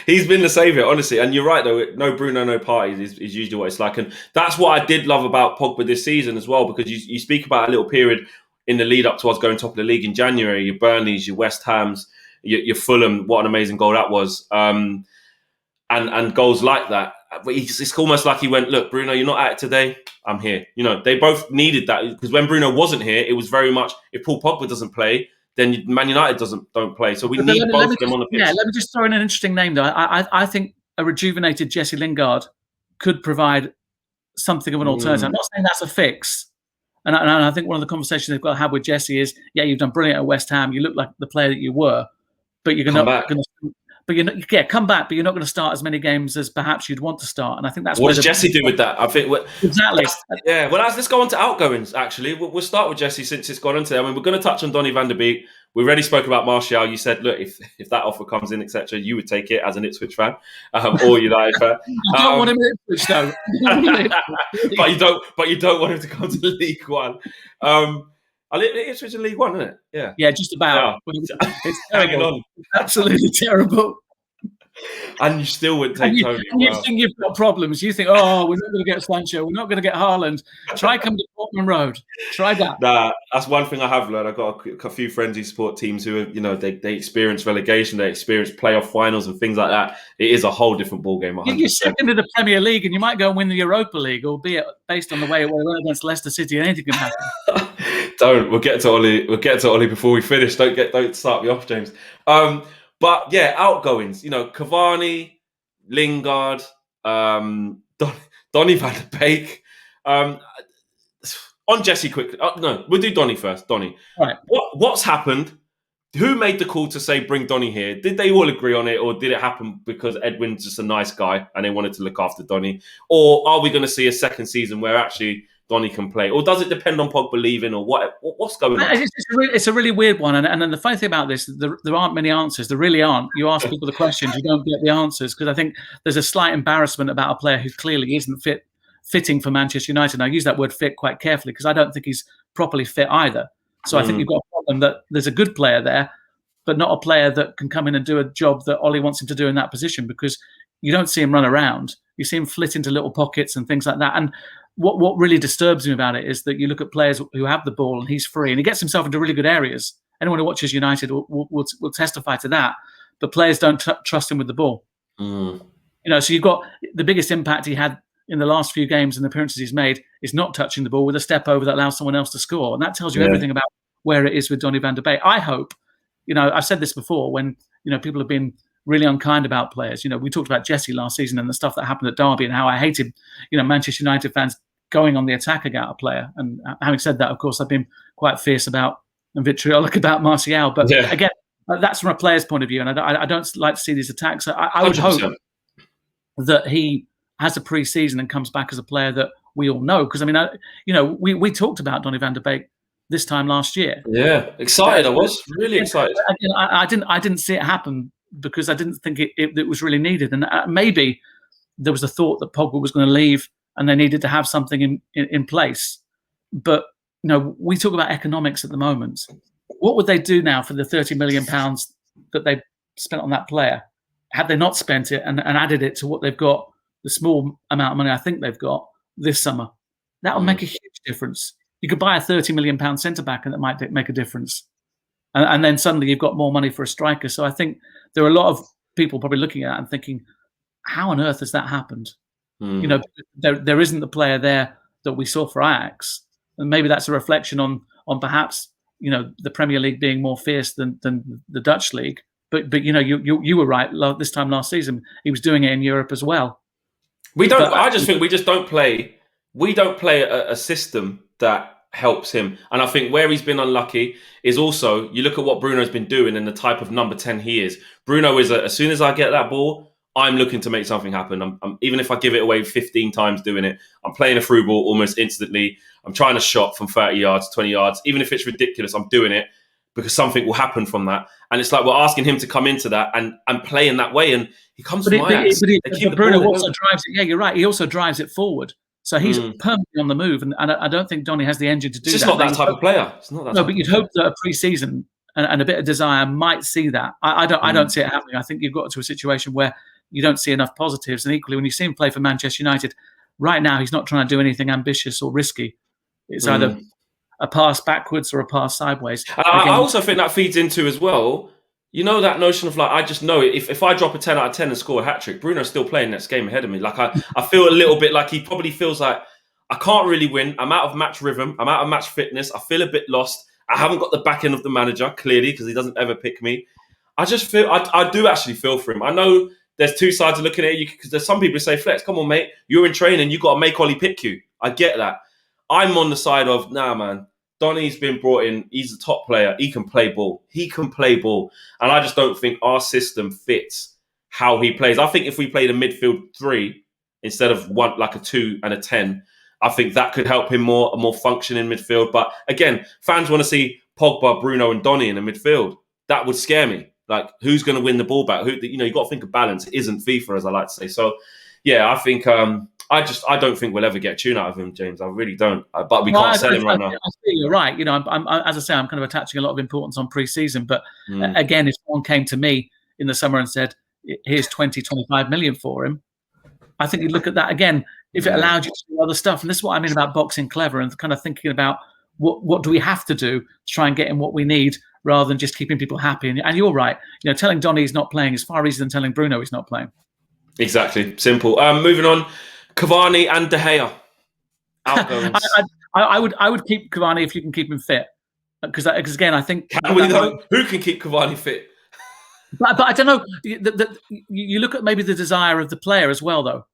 He's been the saviour, honestly. And you're right, though. No Bruno, no parties is usually what it's like. And that's what I did love about Pogba this season as well, because you speak about a little period in the lead up to us going top of the league in January. Your Burnleys, your West Hams, your Fulham. What an amazing goal that was. And goals like that. But it's almost like he went, "Look, Bruno, you're not at it today. I'm here." They both needed that, because when Bruno wasn't here, it was very much, if Paul Pogba doesn't play, then Man United don't play. So we need both of them on the pitch. Yeah, let me just throw in an interesting name, though. I think a rejuvenated Jesse Lingard could provide something of an alternative. I'm not saying that's a fix. And I think one of the conversations they've got to have with Jesse is, yeah, you've done brilliant at West Ham. You look like the player that you were, but you're not going to. But come back, but you're not going to start as many games as perhaps you'd want to start. And I think that's what does Jesse do with that? I think exactly. Yeah. Well, let's go on to outgoings. Actually, we'll start with Jesse since it's gone into there. I mean, we're going to touch on Donny van der Beek. We already spoke about Martial. You said, look, if that offer comes in, etc., you would take it as an Ipswich fan or United fan. I don't want him in Ipswich, though. But you don't want him to come to League One. Ipswich in League One, isn't it? Yeah, just about. Yeah. It's terrible. Absolutely terrible. And you still wouldn't take Tony. You think you've got problems. You think, oh, we're not going to get Sancho. We're not going to get Haaland. Try come to Portman Road. Try that. Nah, that's one thing I have learned. I've got a few friends who support teams who, they experience relegation, they experience playoff finals and things like that. It is a whole different ballgame. You're second in the Premier League and you might go and win the Europa League, albeit based on the way it went against Leicester City. Anything can happen. We'll get to Ollie before we finish. Don't start me off, James. But yeah, outgoings. Cavani, Lingard, Donny van der Beek. On Jesse quickly. No, we'll do Donny first. Donny. Right. What's happened? Who made the call to say bring Donny here? Did they all agree on it, or did it happen because Edwin's just a nice guy and they wanted to look after Donny? Or are we going to see a second season where actually Donny can play, or does it depend on Pogba leaving, or what? What's going on? It's a really weird one, and then the funny thing about this, there aren't many answers. There really aren't. You ask people the questions, you don't get the answers, because I think there's a slight embarrassment about a player who clearly isn't fitting for Manchester United. And I use that word "fit" quite carefully because I don't think he's properly fit either. So I think you've got a problem that there's a good player there, but not a player that can come in and do a job that Ollie wants him to do in that position, because you don't see him run around. You see him flit into little pockets and things like that. And what really disturbs me about it is that you look at players who have the ball and he's free and he gets himself into really good areas. Anyone who watches United will testify to that. But players don't trust him with the ball. Mm. So you've got the biggest impact he had in the last few games and the appearances he's made is not touching the ball with a step over that allows someone else to score. And that tells you everything about where it is with Donny van de Beek. I hope, I've said this before when, people have been really unkind about players. We talked about Jesse last season and the stuff that happened at Derby and how I hated, Manchester United fans going on the attack against a player. And having said that, of course, I've been quite fierce about and vitriolic about Martial. But again, that's from a player's point of view. And I don't like to see these attacks. I would 100%. Hope that he has a pre-season and comes back as a player that we all know. Because, we talked about Donny van de Beek this time last year. Yeah, excited. I was really excited. I didn't see it happen because I didn't think it was really needed. And maybe there was a thought that Pogba was going to leave and they needed to have something in place. But, we talk about economics at the moment. What would they do now for the £30 million that they spent on that player? Had they not spent it and added it to what they've got, the small amount of money I think they've got this summer, that would make a huge difference. You could buy a £30 million centre-back and that might make a difference. And then suddenly you've got more money for a striker. So I think there are a lot of people probably looking at it and thinking, how on earth has that happened? There isn't the player there that we saw for Ajax. And maybe that's a reflection on perhaps, the Premier League being more fierce than the Dutch league. But you were right. This time last season, he was doing it in Europe as well. I just think we just don't play. We don't play a system that helps him. And I think where he's been unlucky is also, you look at what Bruno's been doing and the type of number 10 he is. Bruno is, as soon as I get that ball, I'm looking to make something happen. I'm even if I give it away 15 times doing it, I'm playing a through ball almost instantly. I'm trying to shot from 30 yards, 20 yards. Even if it's ridiculous, I'm doing it because something will happen from that. And it's like we're asking him to come into that and play in that way. And he comes from Ajax. But Bruno also drives it. Yeah, you're right. He also drives it forward. So he's permanently on the move, and I don't think Donny has the engine to do that. It's just not that type of player. It's not that. No, but you'd hope that a pre-season and a bit of desire might see that. I don't see it happening. I think you've got to a situation where you don't see enough positives, and equally when you see him play for Manchester United, right now he's not trying to do anything ambitious or risky. It's either a pass backwards or a pass sideways. I also think that feeds into as well. That notion of I just know if I drop a 10 out of 10 and score a hat-trick, Bruno's still playing next game ahead of me. I feel a little bit like he probably feels like I can't really win. I'm out of match rhythm. I'm out of match fitness. I feel a bit lost. I haven't got the back end of the manager, clearly, because he doesn't ever pick me. I just feel, I do actually feel for him. I know there's two sides of looking at it, because there's some people who say, Flex, come on, mate. You're in training. You got to make Ollie pick you. I get that. I'm on the side of, nah, man. Donny's been brought in. He's a top player. He can play ball. And I just don't think our system fits how he plays. I think if we played a midfield 3 instead of one, like a 2 and a 10, I think that could help him more function in midfield. But again, fans want to see Pogba, Bruno and Donny in the midfield. That would scare me. Who's going to win the ball back? You got to think of balance. It isn't FIFA, as I like to say. So, yeah, I think... I don't think we'll ever get a tune out of him, James. I really don't. But we can't sell him right now. I feel you're right. I'm as I say, I'm kind of attaching a lot of importance on pre-season. But again, if someone came to me in the summer and said, "Here's 25 million for him," I think you'd look at that again. If it allowed you to do other stuff, and this is what I mean about boxing clever and kind of thinking about what do we have to do to try and get him what we need, rather than just keeping people happy. And you're right. Telling Donny he's not playing is far easier than telling Bruno he's not playing. Exactly. Simple. Moving on. Cavani and De Gea. Outgoings. I would keep Cavani if you can keep him fit, because again I think who can keep Cavani fit? But I don't know. You look at maybe the desire of the player as well, though.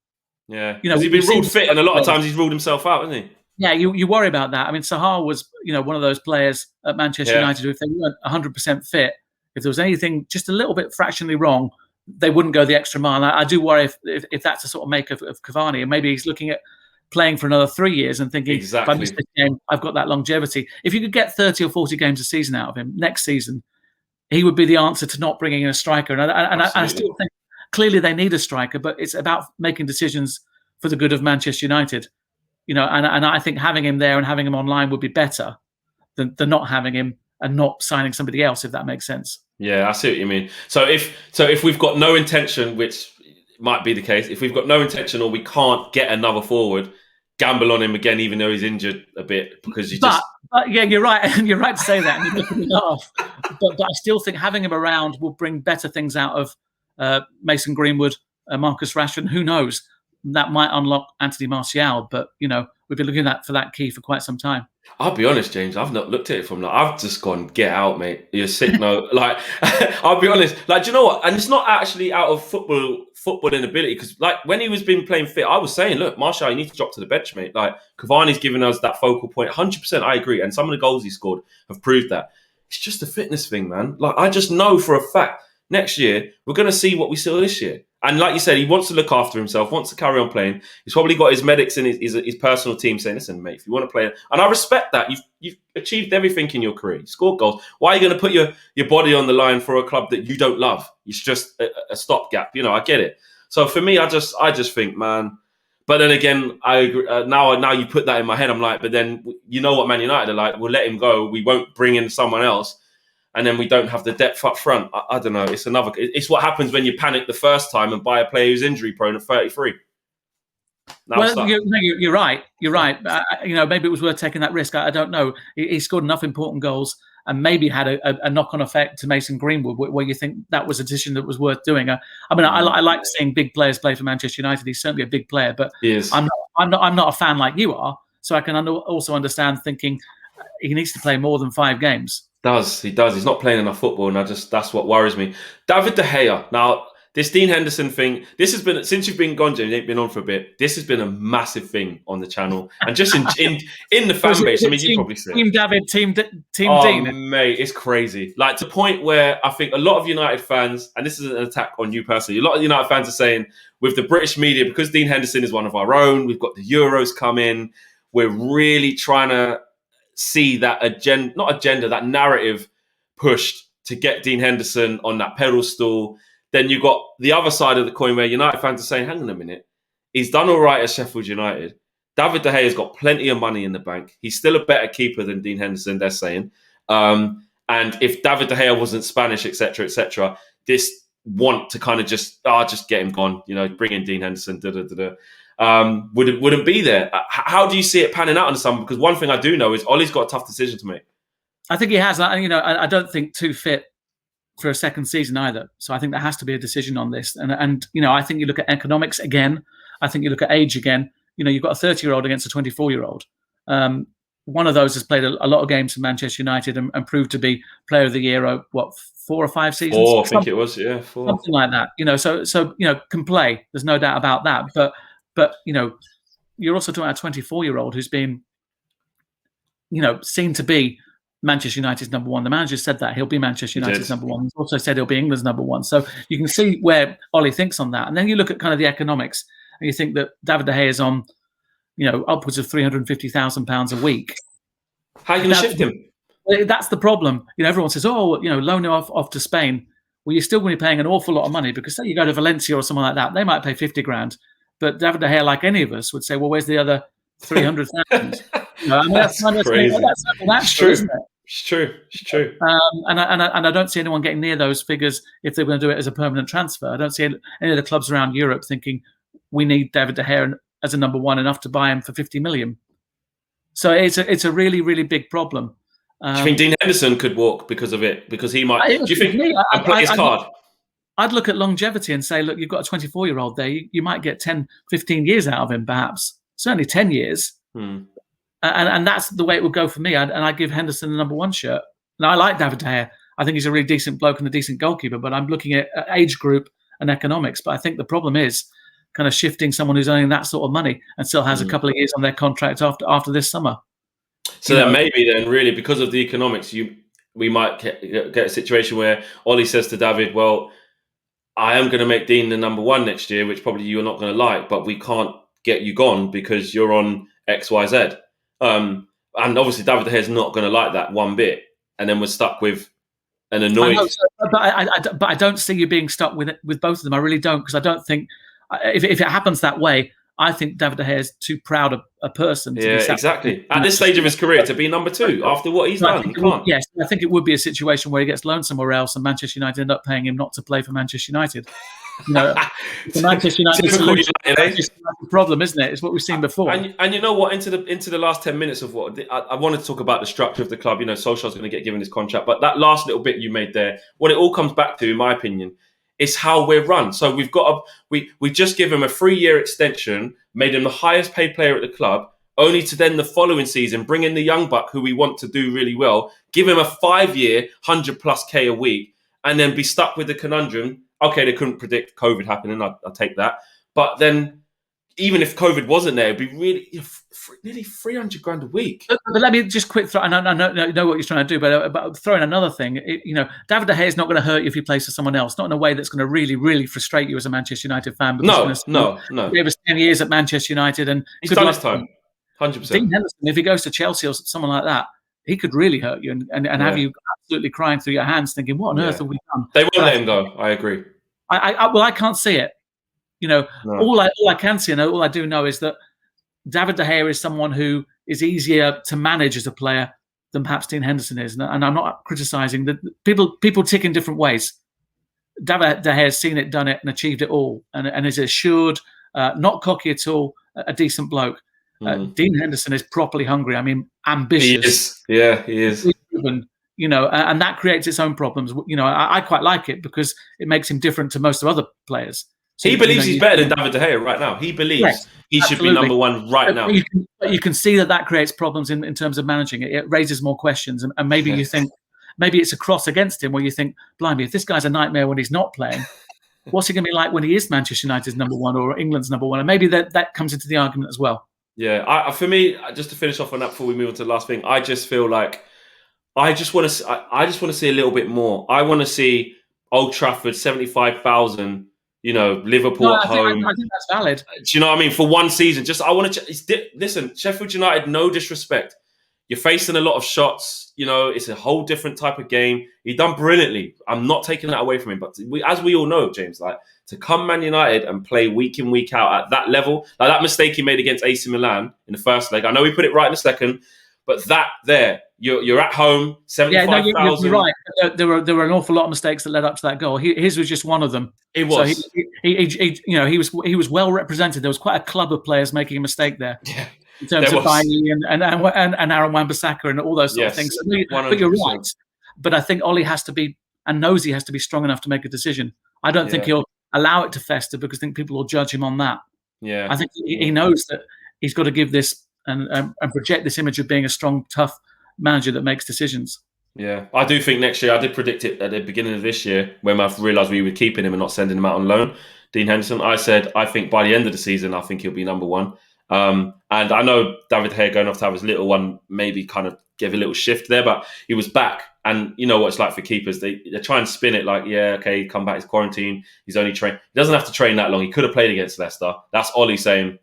Yeah, because he's been ruled fit, and a lot of times he's ruled himself out, hasn't he? Yeah, you worry about that. I mean, Sahar was one of those players at Manchester United who, if they weren't 100% fit, if there was anything just a little bit fractionally wrong, they wouldn't go the extra mile. I do worry if that's a sort of make of Cavani, and maybe he's looking at playing for another 3 years and thinking, if I miss this game, I've got that longevity. If you could get 30 or 40 games a season out of him next season, he would be the answer to not bringing in a striker. And I still think clearly they need a striker, but it's about making decisions for the good of Manchester United. And I think having him there and having him online would be better than not having him and not signing somebody else, if that makes sense. Yeah, I see what you mean. So if we've got no intention, which might be the case. If we've got no intention or we can't get another forward, gamble on him again, even though he's injured a bit, because but yeah, you're right. You're right to say that, and you look at me laugh. But I still think having him around will bring better things out of Mason Greenwood, Marcus Rashford. Who knows? That might unlock Anthony Martial, but we've been looking for that key for quite some time. I'll be honest, James. I've not looked at it from like. I've just gone, get out, mate. You're sick, no. Like, I'll be honest. Like, do you know what? And it's not actually out of football inability, because like when he was been playing fit, I was saying, look, Martial, you need to drop to the bench, mate. Like, Cavani's given us that focal point. 100%, I agree. And some of the goals he scored have proved that. It's just a fitness thing, man. Like, I just know for a fact next year we're going to see what we saw this year. And like you said, he wants to look after himself, wants to carry on playing. He's probably got his medics and his personal team saying, listen, mate, if you want to play, and I respect that. You've achieved everything in your career. You scored goals. Why are you going to put your body on the line for a club that you don't love? It's just a stopgap. I get it. So for me, I just think, man. But then again, I agree. Now you put that in my head. I'm like, but then you know what Man United are like. We'll let him go. We won't bring in someone else. And then we don't have the depth up front. I don't know. It's what happens when you panic the first time and buy a player who's injury prone at 33. You're right. You're right. Maybe it was worth taking that risk. I don't know. He scored enough important goals and maybe had a knock-on effect to Mason Greenwood, where you think that was a decision that was worth doing. I like seeing big players play for Manchester United. He's certainly a big player, but I'm not a fan like you are. So I can also understand thinking he needs to play more than 5 games. He does. He's not playing enough football, and that's what worries me. David De Gea. Now, this Dean Henderson thing, this has been, since you've been gone, James, you've been on for a bit, this has been a massive thing on the channel. And just in the fan base, you probably see Team David, Team Dean. Oh, mate, it's crazy. Like, to the point where I think a lot of United fans, and this isn't an attack on you personally, a lot of United fans are saying, with the British media, because Dean Henderson is one of our own, we've got the Euros coming, we're really trying to see that that narrative pushed to get Dean Henderson on that pedestal. Then you got the other side of the coin where United fans are saying, hang on a minute, he's done all right at Sheffield United. David De Gea's got plenty of money in the bank. He's still a better keeper than Dean Henderson, they're saying. And if David De Gea wasn't Spanish, etc., this want to kind of just get him gone, bring in Dean Henderson, wouldn't be there. How do you see it panning out in the summer? Because one thing I do know is Ollie's got a tough decision to make. I think he has. I don't think too fit for a second season either. So I think there has to be a decision on this. And I think you look at economics again. I think you look at age again. You've got a 30-year-old against a 24-year-old. One of those has played a lot of games for Manchester United and proved to be Player of the Year. 4 or 5 seasons? 4, I think it was. Yeah, 4. Something like that. So can play. There's no doubt about that. But you're also talking about a 24-year-old who's been, seen to be Manchester United's number one. The manager said that he'll be Manchester United's number one. He's also said he'll be England's number one. So you can see where Ollie thinks on that. And then you look at kind of the economics, and you think that David De Gea is on, upwards of £350,000 a week. How are you going to shift him? That's the problem. Everyone says, loan him off to Spain. Well, you're still going to be paying an awful lot of money, because say you go to Valencia or someone like that, they might pay 50 grand. But David De Gea, like any of us, would say, well, where's the other 300,000? That's crazy. That's true, isn't it? It's true. And I don't see anyone getting near those figures if they're going to do it as a permanent transfer. I don't see any of the clubs around Europe thinking we need David De Gea as a number one, enough to buy him for 50 million. So it's a really, really big problem. Do you think Dean Henderson could walk because of it? Because he might. Do you think and play his card? I'd look at longevity and say, look, you've got a 24-year-old there. You might get 10, 15 years out of him, perhaps. Certainly 10 years. And that's the way it would go for me. And I give Henderson the number 1 shirt. Now, I like David De Gea. I think he's a really decent bloke and a decent goalkeeper, but I'm looking at age group and economics. But I think the problem is kind of shifting someone who's earning that sort of money and still has a couple of years on their contract after this summer. So then maybe then really because of the economics, we might get a situation where Ollie says to David, well, I am going to make Dean the number 1 next year, which probably you're not going to like, but we can't get you gone because you're on X, Y, Z. And obviously David De Gea is not going to like that one bit. And then we're stuck with an annoyed... But I don't see you being stuck with both of them. I really don't, because I don't think... If it happens that way, I think David De Gea is too proud a person to be exactly. At this stage of his career, to be number 2 after what he's done. Yes, I think it would be a situation where he gets loaned somewhere else and Manchester United end up paying him not to play for Manchester United. You know, it's a Manchester United solution. It's a problem, isn't it? It's what we've seen before. And you know what? Into the last 10 minutes of what I wanted to talk about the structure of the club. You know, Solskjaer's going to get given his contract, but that last little bit you made there, what it all comes back to, in my opinion, is how we're run. So we've got we just give him a 3-year extension, made him the highest paid player at the club, only to then the following season bring in the young buck who we want to do really well, give him a 5-year, 100+ K a week, and then be stuck with the conundrum. Okay, they couldn't predict COVID happening. I'll take that. But then, even if COVID wasn't there, it'd be really nearly 300 grand a week. But let me just quick throw. I know what you're trying to do, but throw in another thing. David De Gea is not going to hurt you if he plays for someone else. Not in a way that's going to really, really frustrate you as a Manchester United fan. No. He was 10 years at Manchester United, and he's done his time. 100%. Dean Henderson, if he goes to Chelsea or someone like that, he could really hurt you and have you absolutely crying through your hands, thinking, "What on earth have we done?" They won't let him go. I agree. I can't see it. No. All I can see and all I do know is that David De Gea is someone who is easier to manage as a player than perhaps Dean Henderson is, and I'm not criticising that. People tick in different ways. David De Gea has seen it, done it, and achieved it all, and is assured, not cocky at all, a decent bloke. Dean Henderson is properly hungry. I mean, ambitious. He is. And that creates its own problems. I quite like it because it makes him different to most of other players. So, he believes he's better than David De Gea right now. He believes he should be number one right now. You can see that creates problems in terms of managing it. It raises more questions, and maybe you think maybe it's a cross against him where you think, blimey, if this guy's a nightmare when he's not playing, what's he going to be like when he is Manchester United's number one or England's number one? And maybe that comes into the argument as well. Yeah, for me, just to finish off on that before we move on to the last thing, I just feel like I just want to see a little bit more. I want to see Old Trafford, 75,000. Liverpool at home. I think that's valid. Do you know what I mean? For one season, listen, Sheffield United, no disrespect. You're facing a lot of shots. It's a whole different type of game. He done brilliantly. I'm not taking that away from him. But as we all know, James, to come Man United and play week in, week out at that level, like that mistake he made against AC Milan in the first leg. I know he put it right in the second, but you're at home, 75,000. You're right. There were an awful lot of mistakes that led up to that goal. His was just one of them. It was. So he was well represented. There was quite a club of players making a mistake there. Yeah. In terms of Bailly and Aaron Wan-Bissaka and all those sort of things. But you're right. But I think Ollie has to be, and knows he has to be strong enough to make a decision. I don't think he'll allow it to fester because I think people will judge him on that. Yeah. I think he knows that he's got to give this and project this image of being a strong, tough manager that makes decisions. Yeah, I do think next year, I did predict it at the beginning of this year when I realised we were keeping him and not sending him out on loan, Dean Henderson. I said, I think by the end of the season, I think he'll be number one. And I know David De Gea going off to have his little one maybe kind of gave a little shift there, but he was back. And you know what it's like for keepers. They try and spin it like, come back, he's quarantined, he's only trained. He doesn't have to train that long. He could have played against Leicester. That's Ollie saying,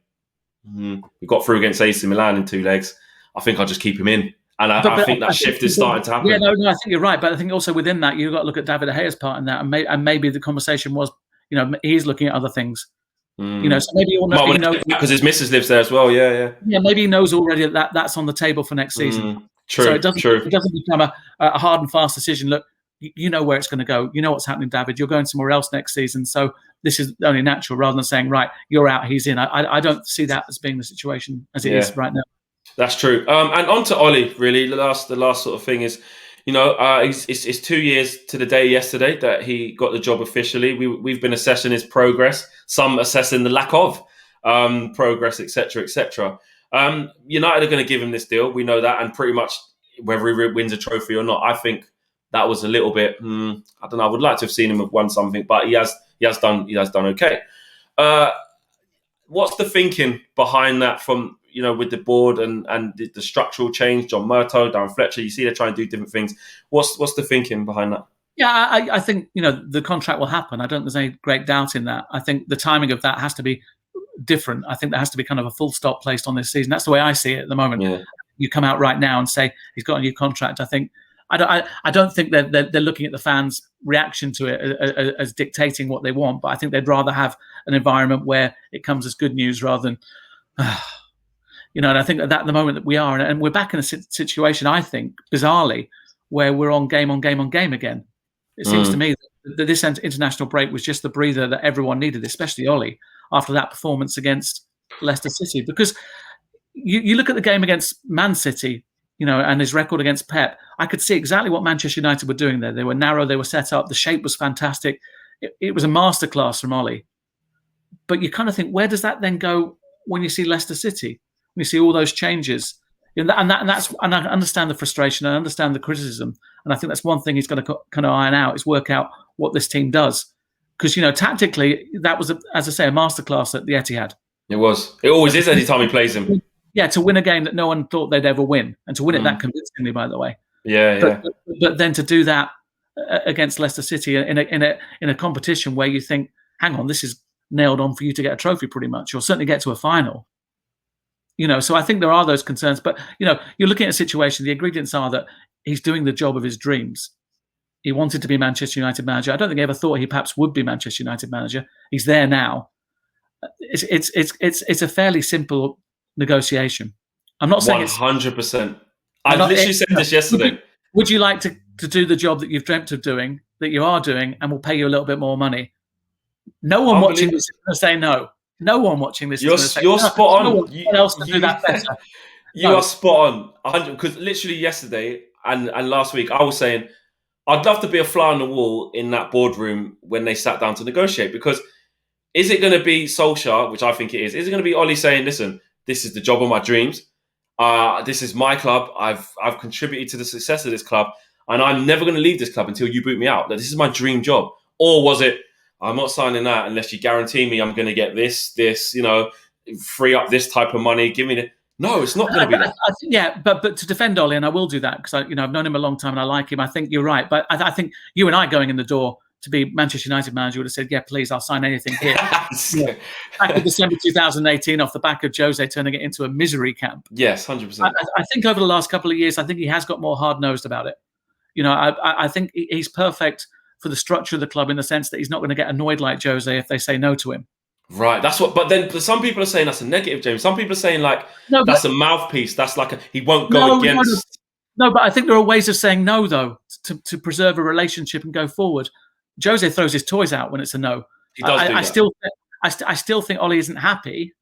we got through against AC Milan in 2 legs. I think I'll just keep him in. And I think that shift is starting to happen. Yeah, no, I think you're right. But I think also within that, you've got to look at David De Gea's part in that. And maybe the conversation was, he's looking at other things. So maybe he knows because his missus lives there as well. Yeah. Yeah, maybe he knows already that that's on the table for next season. True. So it doesn't become a hard and fast decision. Look, you know where it's going to go. You know what's happening, David. You're going somewhere else next season. So this is only natural, rather than saying, right, you're out, he's in. I don't see that as being the situation as it is right now. That's true. And on to Ollie, really. The last sort of thing is, it's 2 years to the day yesterday that he got the job officially. We've been assessing his progress, some assessing the lack of progress, etc., etc. United are going to give him this deal. We know that, and pretty much whether he wins a trophy or not, I think that was a little bit. I don't know. I would like to have seen him have won something, but he has done okay. What's the thinking behind that from? With the board and the structural change, John Murtough, Darren Fletcher, you see they're trying to do different things. What's the thinking behind that? Yeah, I think, the contract will happen. I don't think there's any great doubt in that. I think the timing of that has to be different. I think there has to be kind of a full stop placed on this season. That's the way I see it at the moment. Yeah. You come out right now and say he's got a new contract. I think I don't think they're looking at the fans' reaction to it as dictating what they want, but I think they'd rather have an environment where it comes as good news rather than... and I think at the moment that we are, and we're back in a situation, I think, bizarrely, where we're on game again. It seems to me that this international break was just the breather that everyone needed, especially Ollie, after that performance against Leicester City. Because you look at the game against Man City, and his record against Pep, I could see exactly what Manchester United were doing there. They were narrow, they were set up, the shape was fantastic. It was a masterclass from Ollie. But you kind of think, where does that then go when you see Leicester City? When you see all those changes? And I understand the frustration, I understand the criticism, and I think that's one thing he's got to kind of iron out, is work out what this team does. Because, tactically, that was, as I say, a masterclass at the Etihad. It was. It always is any time he plays him. Yeah, to win a game that no one thought they'd ever win, and to win it that convincingly, by the way. Yeah. But then to do that against Leicester City in a competition where you think, hang on, this is nailed on for you to get a trophy, pretty much, or certainly get to a final. So I think there are those concerns. But you're looking at a situation. The ingredients are that he's doing the job of his dreams. He wanted to be Manchester United manager. I don't think he ever thought he perhaps would be Manchester United manager. He's there now. It's a fairly simple negotiation. I'm not saying 100%. I literally said this yesterday. Would you like to do the job that you've dreamt of doing, that you are doing, and will pay you a little bit more money? No one watching this is going to say no. No one watching this is going to say no. You're spot on. No one else can do that better. You are spot on. 100. Because literally yesterday and last week, I was saying I'd love to be a fly on the wall in that boardroom when they sat down to negotiate. Because is it going to be Solskjaer, which I think it is? Is it going to be Ollie saying, "Listen, this is the job of my dreams. This is my club. I've contributed to the success of this club, and I'm never going to leave this club until you boot me out. That this is my dream job." Or was it, "I'm not signing that unless you guarantee me I'm going to get this, free up this type of money. Give me the..." No, it's not going to be that. But to defend Ollie, and I will do that because I've known him a long time and I like him. I think you're right, but I think you and I going in the door to be Manchester United manager would have said, "Yeah, please, I'll sign anything here." Back in December 2018, off the back of Jose turning it into a misery camp. Yes, 100%. I think over the last couple of years, I think he has got more hard-nosed about it. I think he's perfect for the structure of the club in the sense that he's not going to get annoyed like Jose if they say no to him. Right, that's what. But then some people are saying that's a negative, James. Some people are saying that's a mouthpiece. That's he won't go against. No, but I think there are ways of saying no, though, to preserve a relationship and go forward. Jose throws his toys out when it's a no. He does do that. I still think Ollie isn't happy,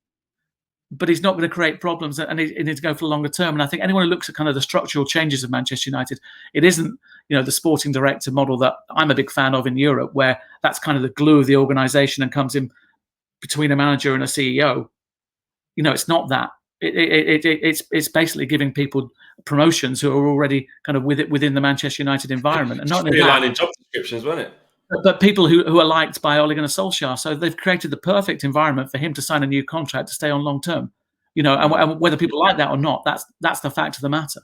but he's not going to create problems, and he needs to go for the longer term. And I think anyone who looks at kind of the structural changes of Manchester United, it isn't the sporting director model that I'm a big fan of in Europe, where that's kind of the glue of the organisation and comes in between a manager and a CEO. It's not that. It's basically giving people promotions who are already kind of within the Manchester United environment, and not realigning job descriptions, wasn't it? But people who are liked by Ole Gunnar Solskjaer, so they've created the perfect environment for him to sign a new contract to stay on long term. And whether people like that or not, that's the fact of the matter.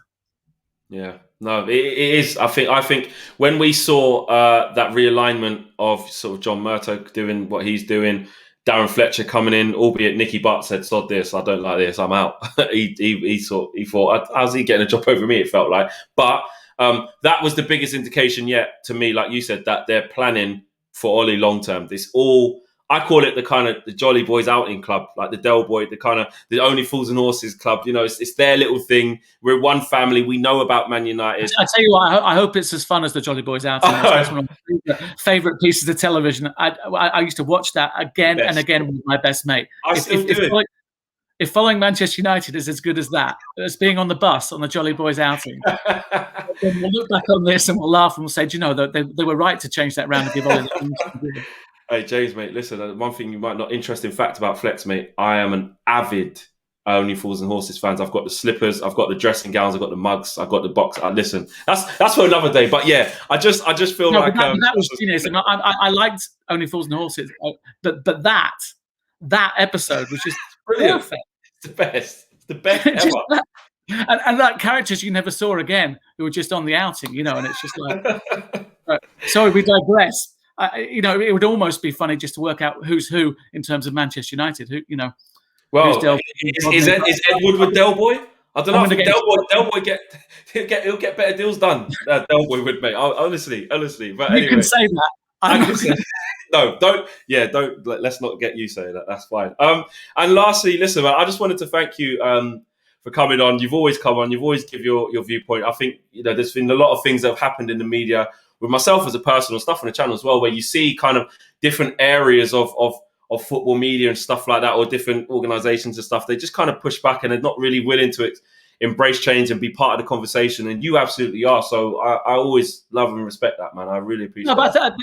Yeah, no, it is. I think when we saw that realignment of sort of John Murtough doing what he's doing, Darren Fletcher coming in, albeit Nicky Butt said, "Sod this, I don't like this, I'm out." he thought, how's he getting a job over me? It felt like, but that was the biggest indication yet to me, like you said, that they're planning for Ollie long term. This all, I call it the kind of the Jolly Boys outing club, like the Del Boy, the kind of the Only Fools and Horses club. It's their little thing. We're one family. We know about Man United. I tell you what, I hope it's as fun as the Jolly Boys outing. That's one of my favourite pieces of television. I used to watch that again and again with my best mate. If following Manchester United is as good as that, as being on the bus on the Jolly Boys outing, then we'll look back on this and we'll laugh and we'll say, "Do you know that they were right to change that round and give Ollie the..." Hey, James, mate, listen, one thing you might not interesting fact about Flex, mate, I am an avid Only Fools and Horses fans. I've got the slippers, I've got the dressing gowns, I've got the mugs, I've got the box. Listen, that's for another day. But yeah, I just feel like that was genius. And I liked Only Fools and Horses, but that episode was just perfect. It's the best. It's the best ever. And like characters you never saw again who were just on the outing, and it's just like, sorry, we digress. It would almost be funny just to work out who's who in terms of Manchester United. Well, is Ed Woodward Del Boy? I don't know if Del Boy he'll get better deals done. Del Boy would, mate. Honestly. But anyway, you can say that. No, don't. Yeah, don't. Let's not get you saying that. That's fine. And lastly, listen, man, I just wanted to thank you for coming on. You've always come on. You've always give your viewpoint. I think there's been a lot of things that have happened in the media with myself as a person or stuff on the channel as well, where you see kind of different areas of football media and stuff like that, or different organizations and stuff. They just kind of push back and they're not really willing to embrace change and be part of the conversation. And you absolutely are. So I always love and respect that, man. I really appreciate it. But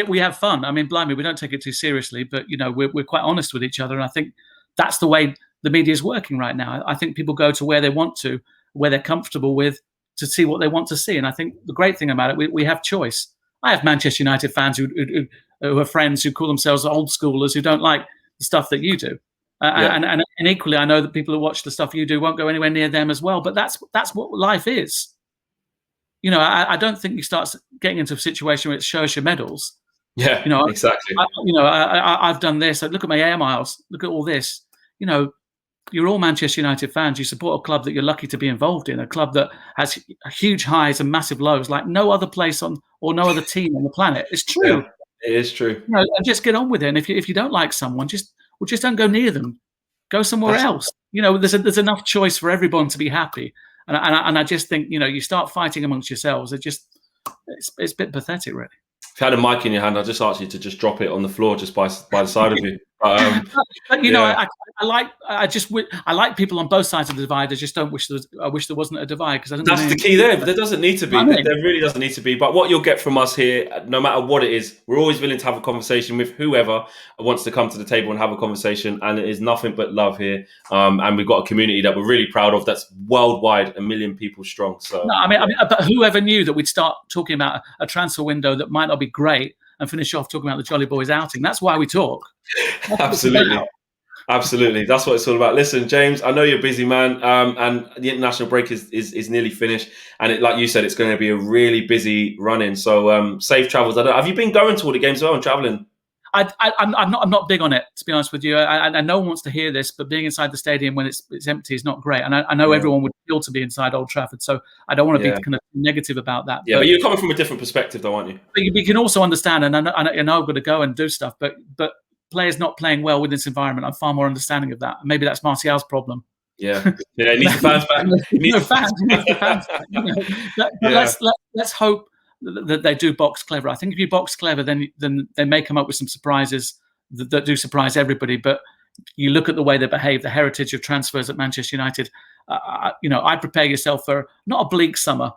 we have fun. I mean, blimey, we don't take it too seriously, but we're quite honest with each other. And I think that's the way the media is working right now. I think people go to where they want to, where they're comfortable with, to see what they want to see. And I think the great thing about it, we have choice. I have Manchester United fans who are friends who call themselves old schoolers who don't like the stuff that you do. And equally, I know that people who watch the stuff you do won't go anywhere near them as well. But that's what life is. I don't think you start getting into a situation where it shows your medals. Yeah, exactly. I've done this. Look at my air miles. Look at all this. You're all Manchester United fans. You support a club that you're lucky to be involved in, a club that has huge highs and massive lows like no other place or no other team on the planet. It's true. Yeah, it is true. And just get on with it. And if you don't like someone, just don't go near them. Go somewhere else. There's enough choice for everyone to be happy. And I just think you start fighting amongst yourselves. It's a bit pathetic, really. If you had a mic in your hand, I'd just ask you to just drop it on the floor just by the side of you. But I like people on both sides of the divide. I just don't wish I wish there wasn't a divide, because that's the key there. But there doesn't need to be. There really doesn't need to be. But what you'll get from us here, no matter what it is, we're always willing to have a conversation with whoever wants to come to the table and have a conversation. And it is nothing but love here. And we've got a community that we're really proud of. That's worldwide, 1 million people strong. So no, I mean, but whoever knew that we'd start talking about a transfer window that might not be great and finish off talking about the Jolly Boys outing? That's why we talk. Absolutely. Absolutely. That's what it's all about. Listen, James, I know you're a busy man, and the international break is nearly finished. And like you said, it's going to be a really busy run-in. So safe travels. Have you been going to all the games as well and travelling? I'm not big on it, to be honest with you. I no one wants to hear this, but being inside the stadium when it's empty is not great. And I know everyone would feel to be inside Old Trafford, so I don't want to be kind of negative about that. Yeah, but you're coming from a different perspective, though, aren't you? But you can also understand, and I know I've got to go and do stuff, but players not playing well within this environment, I'm far more understanding of that. Maybe that's Martial's problem. Yeah, he needs the fans back. But let's hope that they do box clever. I think if you box clever, then they may come up with some surprises that do surprise everybody. But you look at the way they behave, the heritage of transfers at Manchester United. I prepare yourself for not a bleak summer,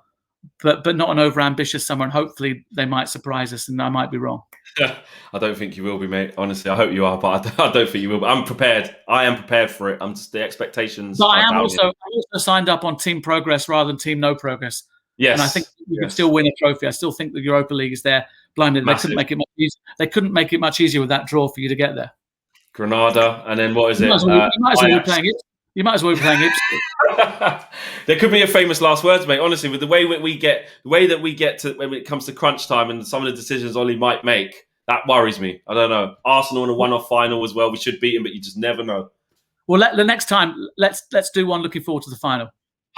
but not an over-ambitious summer, and hopefully they might surprise us, and I might be wrong. I don't think you will be, mate. Honestly, I hope you are, but I don't think you will. But I'm prepared. I am prepared for it. I'm just the expectations. But I also signed up on Team Progress rather than Team No Progress. Yes, and I think you can still win a trophy. I still think the Europa League is there. Blinded, they couldn't make it much easier. They couldn't make it much easier with that draw for you to get there. Granada, and then what is it? You might as well be playing it. You might as well be playing Ipswich. There could be a famous last words, mate. Honestly, with the way that we get to when it comes to crunch time and some of the decisions Ollie might make, that worries me. I don't know. Arsenal in a one-off final as well. We should beat him, but you just never know. Well, the next time, let's do one looking forward to the final.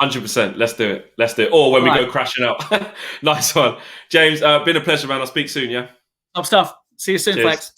100%. Let's do it. Or when we go crashing out. Nice one. James, been a pleasure, man. I'll speak soon, yeah? Top stuff. See you soon, Flex.